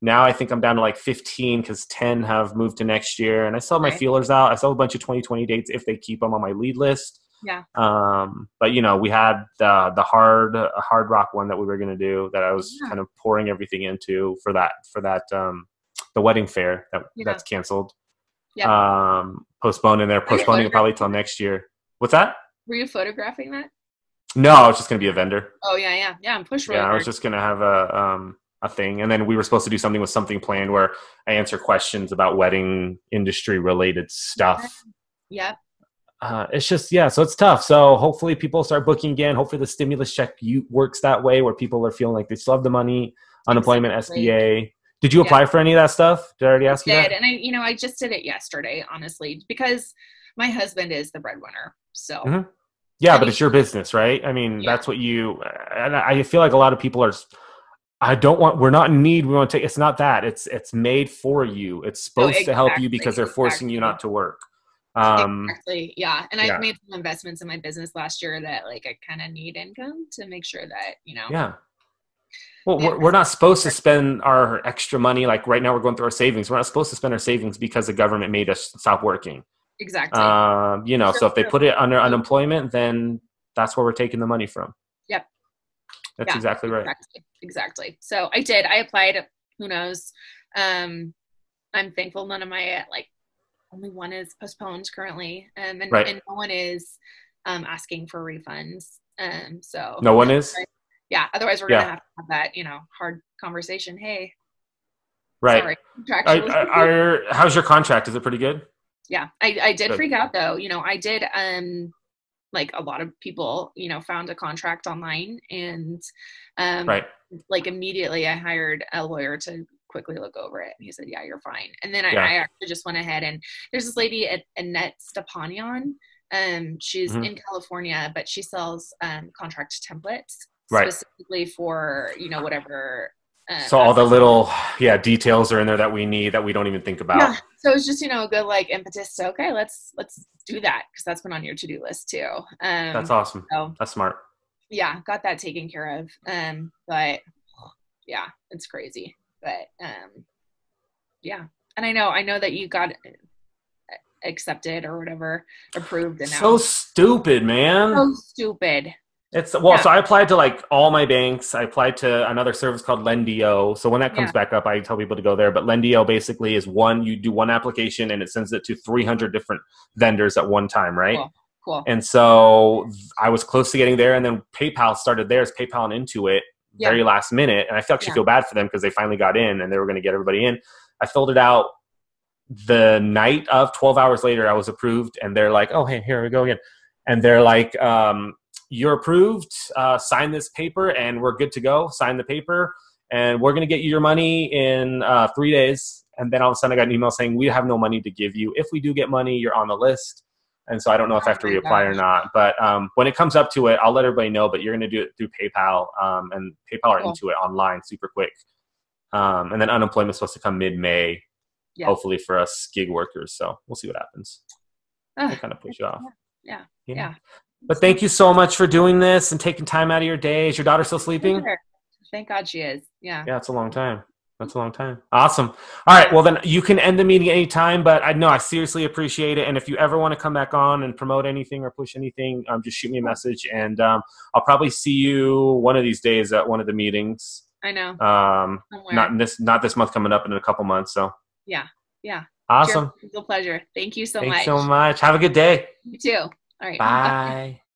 Now I think I'm down to like 15 because 10 have moved to next year. And I still have my feelers out. I still have a bunch of 2020 dates if they keep them on my lead list. Yeah. But you know, we had the hard rock one that we were going to do that I was kind of pouring everything into for that the wedding fair that's canceled. Yeah. Postponed, and they're postponing it probably till next year. What's that? Were you photographing that? No, I was just going to be a vendor. Oh yeah. I'm push really hard. I was just going to have a thing, and then we were supposed to do something with Something Planned where I answer questions about wedding industry related stuff. Yeah. It's just, so it's tough. So hopefully people start booking again. Hopefully the stimulus check works that way where people are feeling like they still have the money, unemployment, SBA. Did you apply for any of that stuff? Did I already ask you that? And I just did it yesterday, honestly, because My husband is the breadwinner. So, Hmm. Yeah, I but mean, it's your business, right? I mean, yeah, that's what you, and I feel like a lot of people are, I don't want, we're not in need. We want to take, it's not that. It's made for you. It's no, supposed to help you because they're forcing you not exactly. to work. Um, Exactly. Yeah. And I've yeah, made some investments in my business last year that like I kind of need income to make sure that, yeah. Well, yeah, we're not supposed to spend our extra money. Like right now we're going through our savings. We're not supposed to spend our savings because the government made us stop working. exactly. So So if they true. put it under So true. unemployment, then that's where we're taking the money from. Yep. That's Yeah, exactly right. exactly. Exactly. So I did. I applied. Who knows? Um, I'm thankful none of my like only one is postponed currently. Right. And no one is asking for refunds. So No one is. yeah, otherwise we're gonna Yeah. have that, hard conversation. Hey, Right. sorry, contractually. How's your contract? Is it pretty good? Yeah, I did Good. freak out though. I did like a lot of people, found a contract online and um Right. like immediately I hired a lawyer to quickly look over it and he said, yeah, you're fine. And then I Yeah. actually just went ahead and there's this lady at Annette Stepanian. She's Hmm. in California, but she sells contract templates Right. specifically for, whatever So all the aspect. little, yeah, details are in there that we need that we don't even think about. Yeah. So it's just, a good like impetus to okay, let's do that because that's been on your to-do list too. That's awesome. So That's smart. yeah, got that taken care of. But yeah, it's crazy. But yeah. And I know that you got accepted or whatever, approved and So now. stupid, man. So stupid. Well, Yeah. so I applied to like all my banks. I applied to another service called Lendio. So when that comes Yeah. back up, I tell people to go there. But Lendio basically is you do one application and it sends it to 300 different vendors at one time, right? Cool. Cool. And so I was close to getting there, and then PayPal started theirs, PayPal and Intuit, Yeah. very last minute. And I actually Yeah. feel bad for them because they finally got in and they were going to get everybody in. I filled it out the night of 12 hours later. I was approved, and they're like, "Oh, hey, here we go again." And they're like, "You're approved. Sign this paper, and we're good to go. Sign the paper, and we're going to get you your money in 3 days." And then all of a sudden, I got an email saying, "We have no money to give you. If we do get money, you're on the list." And so I don't know if I Oh have to my reapply or gosh. not. But when it comes up to it, I'll let everybody know. But you're going to do it through PayPal, and PayPal or Cool. Intuit online super quick. And then unemployment is supposed to come mid-May, Yeah. hopefully for us gig workers. So we'll see what happens. We'll kind of push it off. Yeah. Yeah. Yeah. But thank you so much for doing this and taking time out of your day. Is your daughter still sleeping? Sure. Thank God she is. Yeah. Yeah, it's a long time. That's a long time. Awesome. All right. Well, then you can end the meeting anytime, but I know I seriously appreciate it. And if you ever want to come back on and promote anything or push anything, just shoot me a message. And I'll probably see you one of these days at one of the meetings. I know. Not Somewhere. not this month, coming up in a couple months. So Yeah. Yeah. Sure. awesome. It's a pleasure. Thank you so Thanks much. so much. Have a good day. You too. All right. Bye. Bye.